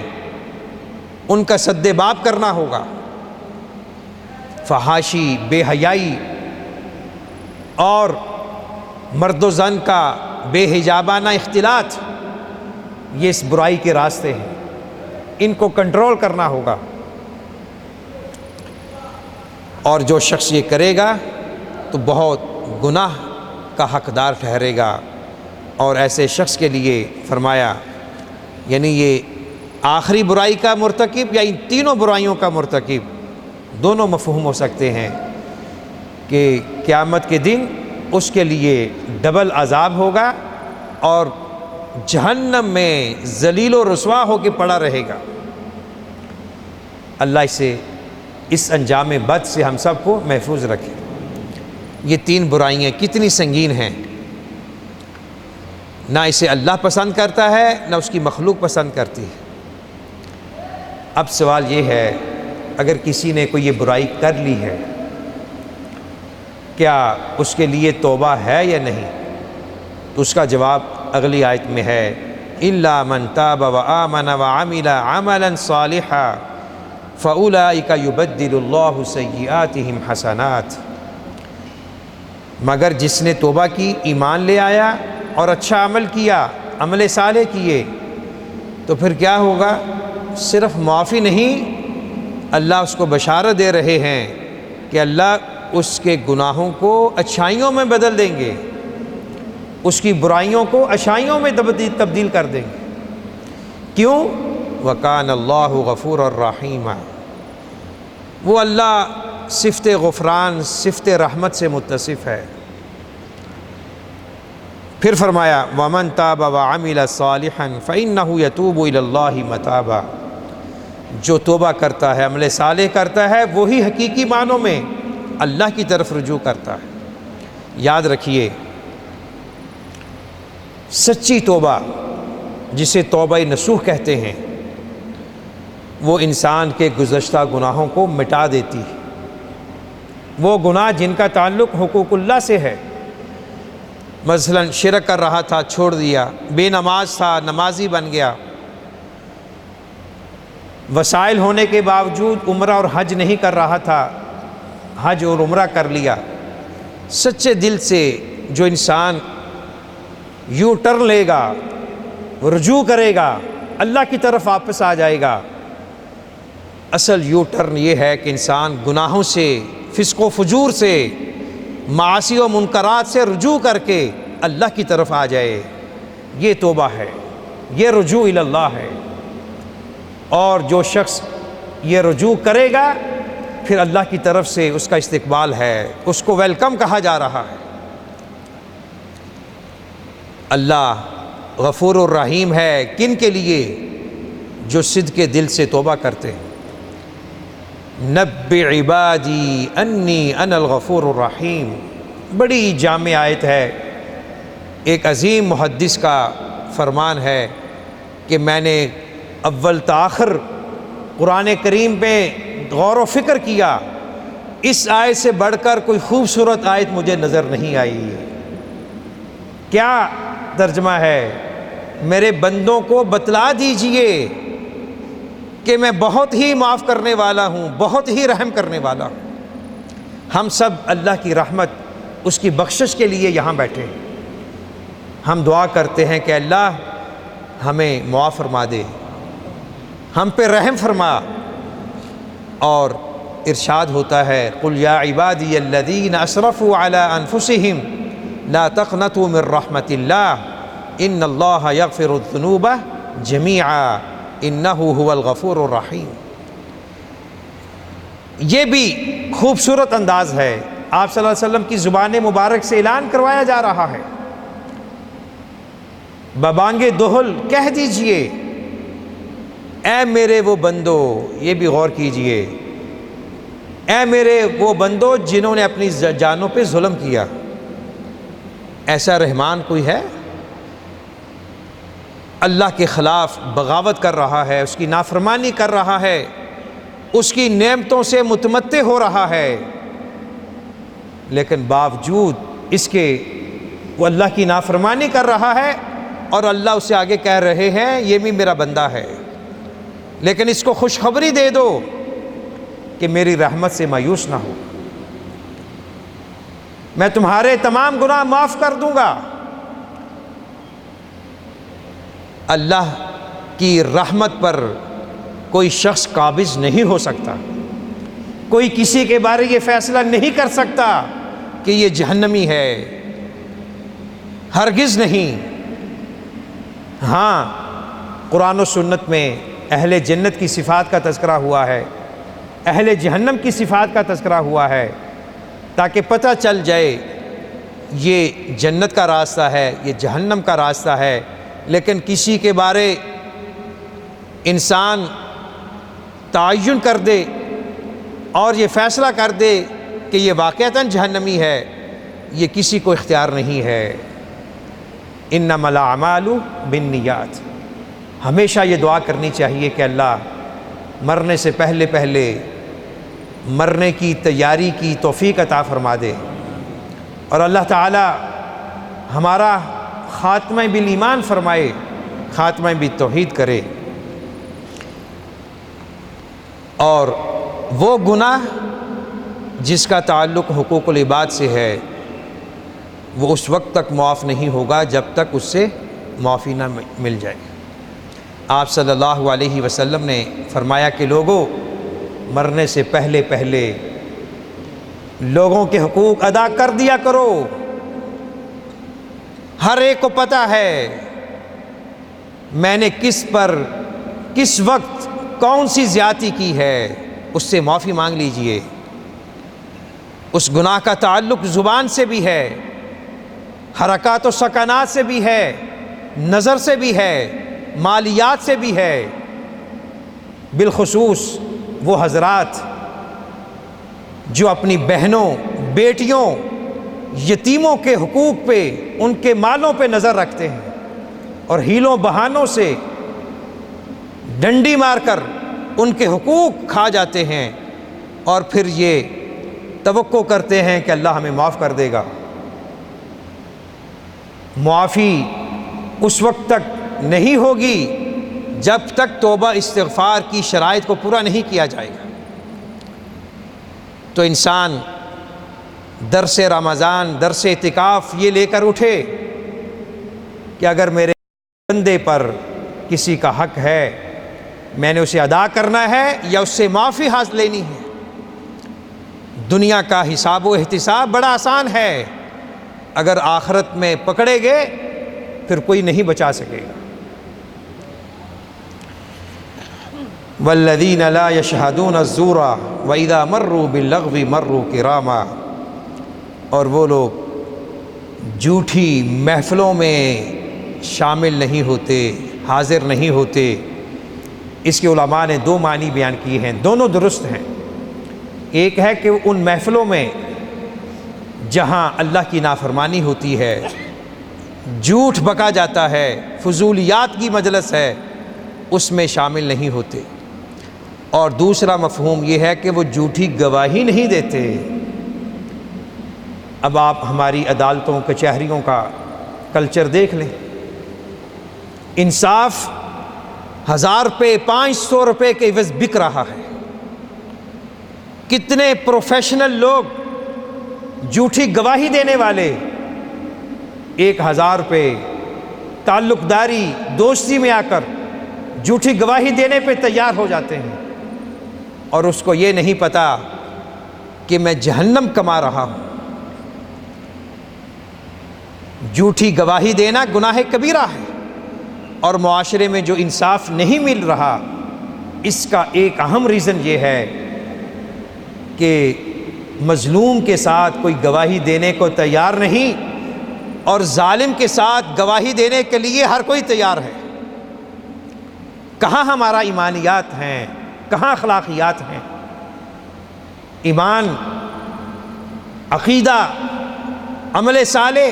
ان کا سد باب کرنا ہوگا۔ فحاشی، بے حیائی اور مرد و زن کا بے حجابانہ اختلاط، یہ اس برائی کے راستے ہیں، ان کو کنٹرول کرنا ہوگا۔ اور جو شخص یہ کرے گا تو بہت گناہ کا حقدار ٹھہرے گا۔ اور ایسے شخص کے لیے فرمایا، یعنی یہ آخری برائی کا مرتکب یا ان تینوں برائیوں کا مرتکب، دونوں مفہوم ہو سکتے ہیں کہ قیامت کے دن اس کے لیے ڈبل عذاب ہوگا اور جہنم میں ذلیل و رسوا ہو کے پڑا رہے گا۔ اللہ اس انجام بد سے ہم سب کو محفوظ رکھے۔ یہ تین برائیاں کتنی سنگین ہیں، نہ اسے اللہ پسند کرتا ہے نہ اس کی مخلوق پسند کرتی ہے۔ اب سوال یہ ہے، اگر کسی نے کوئی یہ برائی کر لی ہے، کیا اس کے لیے توبہ ہے یا نہیں؟ تو اس کا جواب اگلی آیت میں ہے، إِلَّا مَن تَابَ وَآمَنَ وَعَمِلَ عَمَلًا صَالِحًا فَأُولَٰئِكَ يُبَدِّلُ اللَّهُ سَيِّئَاتِهِمْ حَسَنَاتٍ۔ مگر جس نے توبہ کی، ایمان لے آیا اور اچھا عمل کیا، عمل صالح کیے، تو پھر کیا ہوگا؟ صرف معافی نہیں، اللہ اس کو بشارت دے رہے ہیں کہ اللہ اس کے گناہوں کو اچھائیوں میں بدل دیں گے، اس کی برائیوں کو اچھائیوں میں تبدیل کر دیں گے۔ کیوں؟ وَكَانَ اللَّهُ غَفُورًا رَحِيمًا، وہ اللہ صفت غفران، صفت رحمت سے متصف ہے۔ پھر فرمایا، وَمَن تَابَ وَعَمِلَ صَالِحًا فَإِنَّهُ يَتُوبُ إِلَى اللَّهِ مَتَابًا، جو توبہ کرتا ہے، عمل صالح کرتا ہے، وہی حقیقی معنوں میں اللہ کی طرف رجوع کرتا ہے۔ یاد رکھیے، سچی توبہ، جسے توبہ نصوح کہتے ہیں، وہ انسان کے گزشتہ گناہوں کو مٹا دیتی ہے۔ وہ گناہ جن کا تعلق حقوق اللہ سے ہے، مثلا شرک کر رہا تھا، چھوڑ دیا، بے نماز تھا، نمازی بن گیا، وسائل ہونے کے باوجود عمرہ اور حج نہیں کر رہا تھا، حج اور عمرہ کر لیا۔ سچے دل سے جو انسان یو ٹرن لے گا، رجوع کرے گا، اللہ کی طرف واپس آ جائے گا۔ اصل یو ٹرن یہ ہے کہ انسان گناہوں سے، فسق و فجور سے، معاصی و منکرات سے رجوع کر کے اللہ کی طرف آ جائے۔ یہ توبہ ہے، یہ رجوع الی اللہ ہے۔ اور جو شخص یہ رجوع کرے گا، پھر اللہ کی طرف سے اس کا استقبال ہے، اس کو ویلکم کہا جا رہا ہے۔ اللہ غفور الرحیم ہے کن کے لیے؟ جو صدق کے دل سے توبہ کرتے ہیں۔ نبئ عبادی انی انا الغفور الرحیم، بڑی جامع آیت ہے۔ ایک عظیم محدث کا فرمان ہے کہ میں نے اول تاخر قرآن کریم پہ غور و فکر کیا، اس آیت سے بڑھ کر کوئی خوبصورت آیت مجھے نظر نہیں آئی۔ کیا ترجمہ ہے؟ میرے بندوں کو بتلا دیجئے کہ میں بہت ہی معاف کرنے والا ہوں، بہت ہی رحم کرنے والا ہوں۔ ہم سب اللہ کی رحمت، اس کی بخشش کے لیے یہاں بیٹھے ہیں۔ ہم دعا کرتے ہیں کہ اللہ ہمیں معاف فرما دے، ہم پہ رحم فرما، اور ارشاد ہوتا ہے قل یا عبادی الذین اسرفوا علی انفسہم لا تقنطوا من رحمت اللہ ان اللہ یغفر الذنوب جمیعا انہ هو الغفور الرحیم۔ یہ بھی خوبصورت انداز ہے، آپ صلی اللہ علیہ وسلم کی زبان مبارک سے اعلان کروایا جا رہا ہے۔ ببانگ دہل کہہ دیجئے اے میرے وہ بندو، یہ بھی غور کیجئے، اے میرے وہ بندو جنہوں نے اپنی جانوں پہ ظلم کیا۔ ایسا رحمان کوئی ہے؟ اللہ کے خلاف بغاوت کر رہا ہے، اس کی نافرمانی کر رہا ہے، اس کی نعمتوں سے متمتع ہو رہا ہے، لیکن باوجود اس کے وہ اللہ کی نافرمانی کر رہا ہے، اور اللہ اسے آگے کہہ رہے ہیں یہ بھی میرا بندہ ہے، لیکن اس کو خوشخبری دے دو کہ میری رحمت سے مایوس نہ ہو، میں تمہارے تمام گناہ معاف کر دوں گا۔ اللہ کی رحمت پر کوئی شخص قابض نہیں ہو سکتا، کوئی کسی کے بارے یہ فیصلہ نہیں کر سکتا کہ یہ جہنمی ہے، ہرگز نہیں۔ ہاں، قرآن و سنت میں اہل جنت کی صفات کا تذکرہ ہوا ہے، اہل جہنم کی صفات کا تذکرہ ہوا ہے، تاکہ پتہ چل جائے یہ جنت کا راستہ ہے، یہ جہنم کا راستہ ہے۔ لیکن کسی کے بارے انسان تعین کر دے اور یہ فیصلہ کر دے کہ یہ واقعتاً جہنمی ہے، یہ کسی کو اختیار نہیں ہے۔ انما الاعمال بالنیات۔ ہمیشہ یہ دعا کرنی چاہیے کہ اللہ مرنے سے پہلے پہلے مرنے کی تیاری کی توفیق عطا فرما دے، اور اللہ تعالی ہمارا خاتمہ بالایمان فرمائے، خاتمہ بالتوحید کرے، اور وہ گناہ جس کا تعلق حقوق العباد سے ہے وہ اس وقت تک معاف نہیں ہوگا جب تک اس سے معافی نہ مل جائے۔ آپ صلی اللہ علیہ وسلم نے فرمایا کہ لوگوں، مرنے سے پہلے پہلے لوگوں کے حقوق ادا کر دیا کرو۔ ہر ایک کو پتہ ہے میں نے کس پر کس وقت کون سی زیادتی کی ہے، اس سے معافی مانگ لیجئے۔ اس گناہ کا تعلق زبان سے بھی ہے، حرکات و سکنات سے بھی ہے، نظر سے بھی ہے، مالیات سے بھی ہے۔ بالخصوص وہ حضرات جو اپنی بہنوں، بیٹیوں، یتیموں کے حقوق پہ، ان کے مالوں پہ نظر رکھتے ہیں، اور ہیلوں بہانوں سے ڈنڈی مار کر ان کے حقوق کھا جاتے ہیں، اور پھر یہ توقع کرتے ہیں کہ اللہ ہمیں معاف کر دے گا۔ معافی اس وقت تک نہیں ہوگی جب تک توبہ استغفار کی شرائط کو پورا نہیں کیا جائے گا۔ تو انسان درس رمضان، درس اعتکاف یہ لے کر اٹھے کہ اگر میرے بندے پر کسی کا حق ہے میں نے اسے ادا کرنا ہے یا اس سے معافی حاصل لینی ہے۔ دنیا کا حساب و احتساب بڑا آسان ہے، اگر آخرت میں پکڑے گئے پھر کوئی نہیں بچا سکے گا۔ والذین لا یشہدون الزور واذا مروا باللغو مروا کراما۔ اور وہ لوگ جھوٹی محفلوں میں شامل نہیں ہوتے، حاضر نہیں ہوتے۔ اس کے علماء نے دو معنی بیان کیے ہیں، دونوں درست ہیں۔ ایک ہے کہ ان محفلوں میں جہاں اللہ کی نافرمانی ہوتی ہے، جھوٹ بکا جاتا ہے، فضولیات کی مجلس ہے، اس میں شامل نہیں ہوتے۔ اور دوسرا مفہوم یہ ہے کہ وہ جھوٹی گواہی نہیں دیتے۔ اب آپ ہماری عدالتوں کچہریوں کا کلچر دیکھ لیں، انصاف 1000 روپے 500 روپے کے عوض بک رہا ہے۔ کتنے پروفیشنل لوگ جھوٹی گواہی دینے والے 1000 روپے تعلق داری دوستی میں آ کر جھوٹی گواہی دینے پہ تیار ہو جاتے ہیں، اور اس کو یہ نہیں پتا کہ میں جہنم کما رہا ہوں۔ جھوٹی گواہی دینا گناہ کبیرہ ہے، اور معاشرے میں جو انصاف نہیں مل رہا، اس کا ایک اہم ریزن یہ ہے کہ مظلوم کے ساتھ کوئی گواہی دینے کو تیار نہیں، اور ظالم کے ساتھ گواہی دینے کے لیے ہر کوئی تیار ہے۔ کہاں ہمارا ایمانیات ہیں، کہاں اخلاقیات ہیں؟ ایمان، عقیدہ، عمل صالح،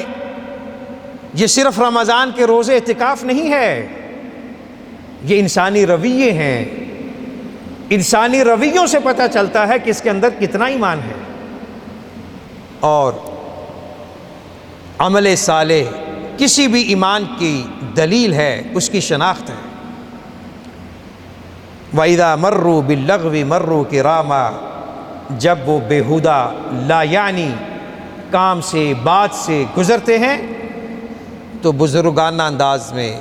یہ صرف رمضان کے روزے اعتکاف نہیں ہے، یہ انسانی رویے ہیں۔ انسانی رویوں سے پتہ چلتا ہے کہ اس کے اندر کتنا ایمان ہے، اور عمل صالح کسی بھی ایمان کی دلیل ہے، اس کی شناخت ہے۔ وَإِذَا مَرُّوا بِاللَّغْوِ مَرُّوا كِرَامًا، جب وہ بیہودہ لا یعنی کام سے، بات سے گزرتے ہیں تو بزرگانہ انداز میں،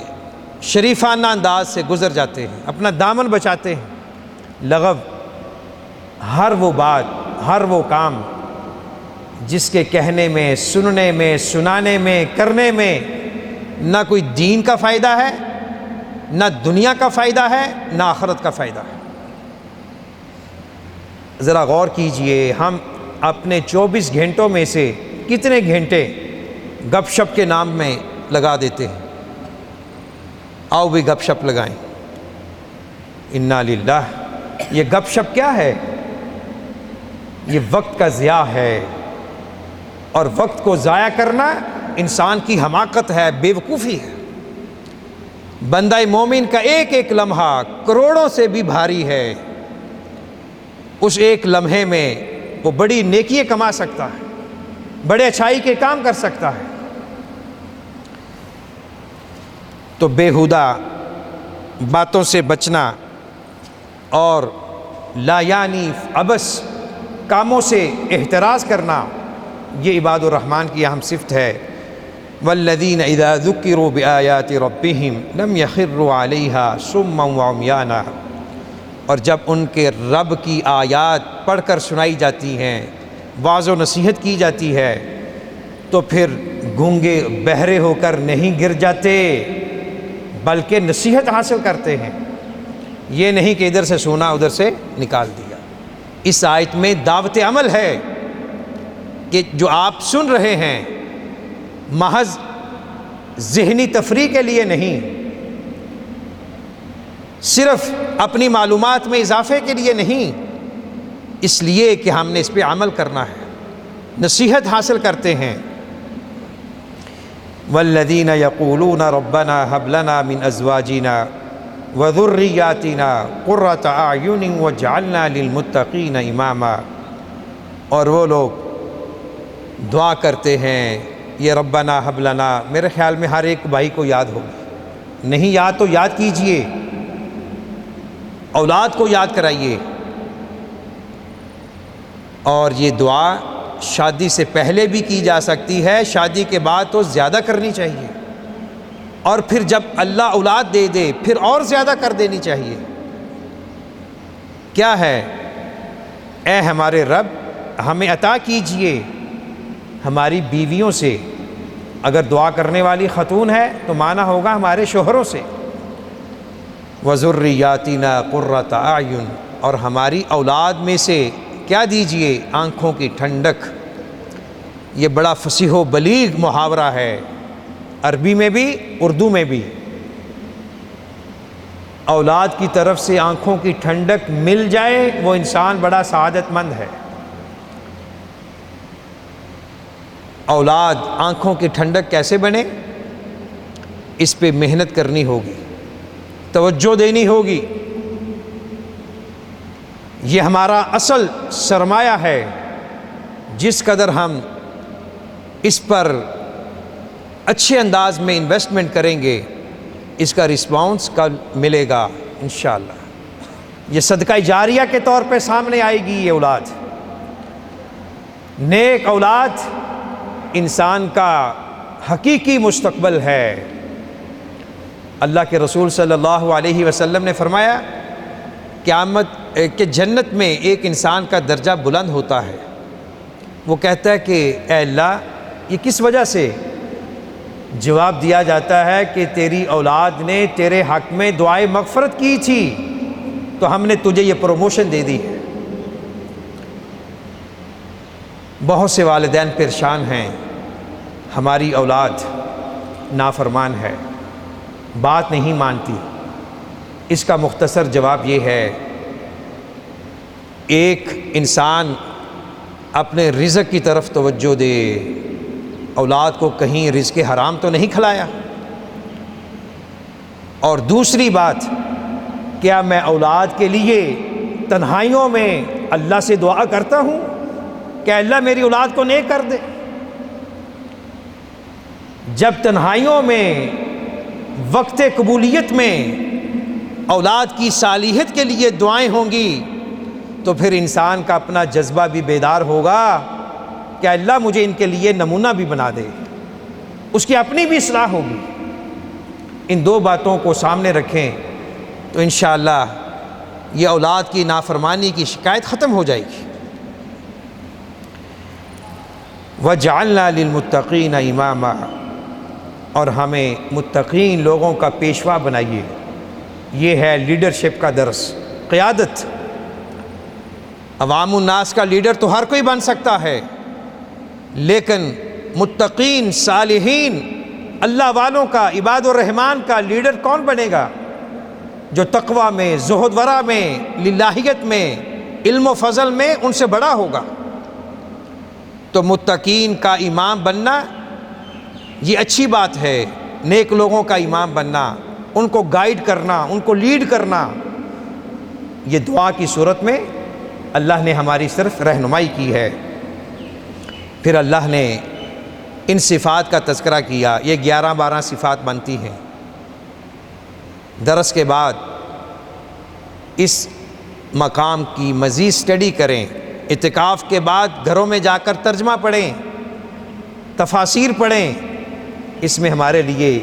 شریفانہ انداز سے گزر جاتے ہیں، اپنا دامن بچاتے ہیں۔ لغو، ہر وہ بات، ہر وہ کام جس کے کہنے میں، سننے میں، سنانے میں، کرنے میں نہ کوئی دین کا فائدہ ہے، نہ دنیا کا فائدہ ہے، نہ آخرت کا فائدہ ہے۔ ذرا غور کیجئے، ہم اپنے 24 گھنٹوں میں سے کتنے گھنٹے گپ شپ کے نام میں لگا دیتے ہیں؟ آؤ بھی گپ شپ لگائیں۔ انا للہ، یہ گپ شپ کیا ہے؟ یہ وقت کا ضیاع ہے، اور وقت کو ضائع کرنا انسان کی حماقت ہے، بے وقوفی ہے۔ بندہ مومن کا ایک ایک لمحہ کروڑوں سے بھی بھاری ہے، اس ایک لمحے میں وہ بڑی نیکیاں کما سکتا ہے، بڑے اچھائی کے کام کر سکتا ہے۔ تو بیہودہ باتوں سے بچنا اور لا یعنی عبث کاموں سے احتراز کرنا، یہ عباد الرحمن کی اہم صفت ہے۔ والذین اذا ذکروا بآیات ربہم لم یخروا علیہا صما وعمیانا، اور جب ان کے رب کی آیات پڑھ کر سنائی جاتی ہیں، واعظ و نصیحت کی جاتی ہے، تو پھر گونگے بہرے ہو کر نہیں گر جاتے، بلکہ نصیحت حاصل کرتے ہیں۔ یہ نہیں کہ ادھر سے سنا ادھر سے نکال دیا۔ اس آیت میں دعوت عمل ہے کہ جو آپ سن رہے ہیں محض ذہنی تفریح کے لیے نہیں، صرف اپنی معلومات میں اضافے کے لیے نہیں، اس لیے کہ ہم نے اس پہ عمل کرنا ہے، نصیحت حاصل کرتے ہیں۔ والذین یقولون ربنا هب لنا من ازواجنا وذریاتنا قرۃ اعین واجعلنا للمتقین اماما، اور وہ لوگ دعا کرتے ہیں یہ ربنا هب لنا، میرے خیال میں ہر ایک بھائی کو یاد ہوگی، نہیں یاد تو یاد کیجئے، اولاد کو یاد کرائیے۔ اور یہ دعا شادی سے پہلے بھی کی جا سکتی ہے، شادی کے بعد تو زیادہ کرنی چاہیے، اور پھر جب اللہ اولاد دے دے پھر اور زیادہ کر دینی چاہیے۔ کیا ہے؟ اے ہمارے رب، ہمیں عطا کیجئے ہماری بیویوں سے، اگر دعا کرنے والی خاتون ہے تو معنی ہوگا ہمارے شوہروں سے، وذریاتنا قرۃ اعین، اور ہماری اولاد میں سے کیا دیجئے؟ آنکھوں کی ٹھنڈک۔ یہ بڑا فصیح و بلیغ محاورہ ہے، عربی میں بھی اردو میں بھی۔ اولاد کی طرف سے آنکھوں کی ٹھنڈک مل جائے وہ انسان بڑا سعادت مند ہے۔ اولاد آنکھوں کی ٹھنڈک کیسے بنے؟ اس پہ محنت کرنی ہوگی، توجہ دینی ہوگی۔ یہ ہمارا اصل سرمایہ ہے، جس قدر ہم اس پر اچھے انداز میں انویسٹمنٹ کریں گے اس کا رسپانس کل ملے گا انشاءاللہ۔ یہ صدقہ جاریہ کے طور پہ سامنے آئے گی یہ اولاد۔ نیک اولاد انسان کا حقیقی مستقبل ہے۔ اللہ کے رسول صلی اللہ علیہ وسلم نے فرمایا قیامت کہ جنت میں ایک انسان کا درجہ بلند ہوتا ہے، وہ کہتا ہے کہ اے اللہ یہ کس وجہ سے؟ جواب دیا جاتا ہے کہ تیری اولاد نے تیرے حق میں دعائے مغفرت کی تھی تو ہم نے تجھے یہ پروموشن دے دی ہے۔ بہت سے والدین پریشان ہیں، ہماری اولاد نافرمان ہے، بات نہیں مانتی۔ اس کا مختصر جواب یہ ہے، ایک انسان اپنے رزق کی طرف توجہ دے، اولاد کو کہیں رزق حرام تو نہیں کھلایا۔ اور دوسری بات، کیا میں اولاد کے لیے تنہائیوں میں اللہ سے دعا کرتا ہوں کہ اللہ میری اولاد کو نیک کر دے؟ جب تنہائیوں میں وقت قبولیت میں اولاد کی صالحیت کے لیے دعائیں ہوں گی تو پھر انسان کا اپنا جذبہ بھی بیدار ہوگا کہ اللہ مجھے ان کے لیے نمونہ بھی بنا دے، اس کی اپنی بھی اصلاح ہوگی۔ ان دو باتوں کو سامنے رکھیں تو انشاءاللہ یہ اولاد کی نافرمانی کی شکایت ختم ہو جائے گی۔ وَجَعَلْنَا لِلْمُتَّقِينَ إِمَامًا، اور ہمیں متقین لوگوں کا پیشوا بنائیے۔ یہ ہے لیڈرشپ کا درس، قیادت۔ عوام الناس کا لیڈر تو ہر کوئی بن سکتا ہے، لیکن متقین صالحین اللہ والوں کا، عباد الرحمن کا لیڈر کون بنے گا؟ جو تقوی میں، زہد ورع میں، للہیت میں، علم و فضل میں ان سے بڑا ہوگا۔ تو متقین کا امام بننا یہ اچھی بات ہے، نیک لوگوں کا امام بننا، ان کو گائیڈ کرنا، ان کو لیڈ کرنا۔ یہ دعا کی صورت میں اللہ نے ہماری صرف رہنمائی کی ہے۔ پھر اللہ نے ان صفات کا تذکرہ کیا، یہ 11-12 صفات بنتی ہیں۔ درس کے بعد اس مقام کی مزید سٹڈی کریں، اعتکاف کے بعد گھروں میں جا کر ترجمہ پڑھیں، تفاسیر پڑھیں۔ اس میں ہمارے لیے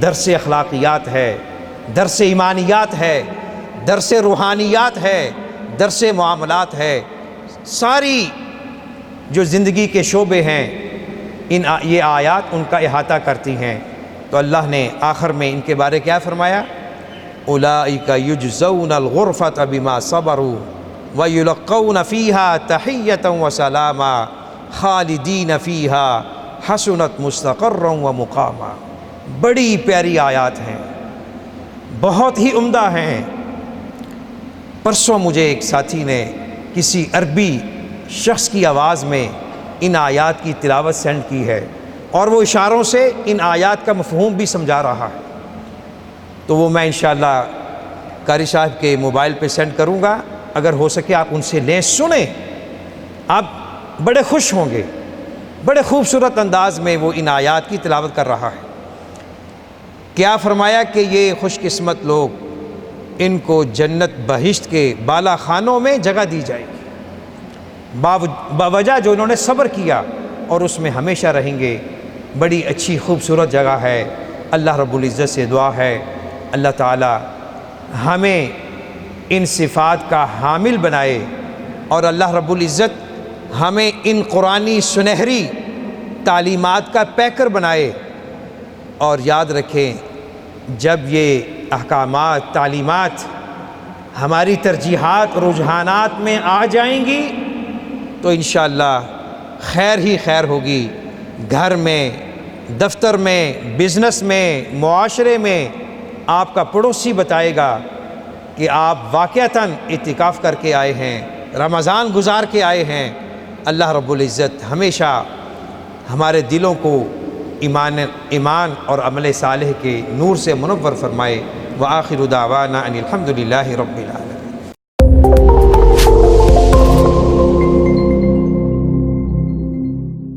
درس اخلاقیات ہے، درس ایمانیات ہے، درس روحانیات ہے، درس معاملات ہے۔ ساری جو زندگی کے شعبے ہیں یہ آیات ان کا احاطہ کرتی ہیں۔ تو اللہ نے آخر میں ان کے بارے کیا فرمایا؟ اولئک یجزون الغرفۃ بما صبروا ویلقون فیہا تحیۃ وسلاما خالدین فیہا حسنت مستقرا ومقاما۔ بڑی پیاری آیات ہیں، بہت ہی عمدہ ہیں۔ پرسوں مجھے ایک ساتھی نے کسی عربی شخص کی آواز میں ان آیات کی تلاوت سینڈ کی ہے، اور وہ اشاروں سے ان آیات کا مفہوم بھی سمجھا رہا ہے۔ تو وہ میں انشاءاللہ قاری صاحب کے موبائل پہ سینڈ کروں گا، اگر ہو سکے آپ ان سے لیں، سنیں، آپ بڑے خوش ہوں گے۔ بڑے خوبصورت انداز میں وہ ان آیات کی تلاوت کر رہا ہے۔ کیا فرمایا کہ یہ خوش قسمت لوگ، ان کو جنت بہشت کے بالا خانوں میں جگہ دی جائے گی، باوجہ جو انہوں نے صبر کیا، اور اس میں ہمیشہ رہیں گے۔ بڑی اچھی خوبصورت جگہ ہے۔ اللہ رب العزت سے دعا ہے اللہ تعالی ہمیں ان صفات کا حامل بنائے، اور اللہ رب العزت ہمیں ان قرآنی سنہری تعلیمات کا پیکر بنائے۔ اور یاد رکھیں، جب یہ احکامات، تعلیمات ہماری ترجیحات، رجحانات میں آ جائیں گی تو انشاءاللہ خیر ہی خیر ہوگی۔ گھر میں، دفتر میں، بزنس میں، معاشرے میں آپ کا پڑوسی بتائے گا کہ آپ واقعتاً اعتکاف کر کے آئے ہیں، رمضان گزار کے آئے ہیں۔ اللہ رب العزت ہمیشہ ہمارے دلوں کو ایمان اور عمل صالح کے نور سے منور فرمائے۔ وآخر دعوانا ان الحمد للہ رب العالمین۔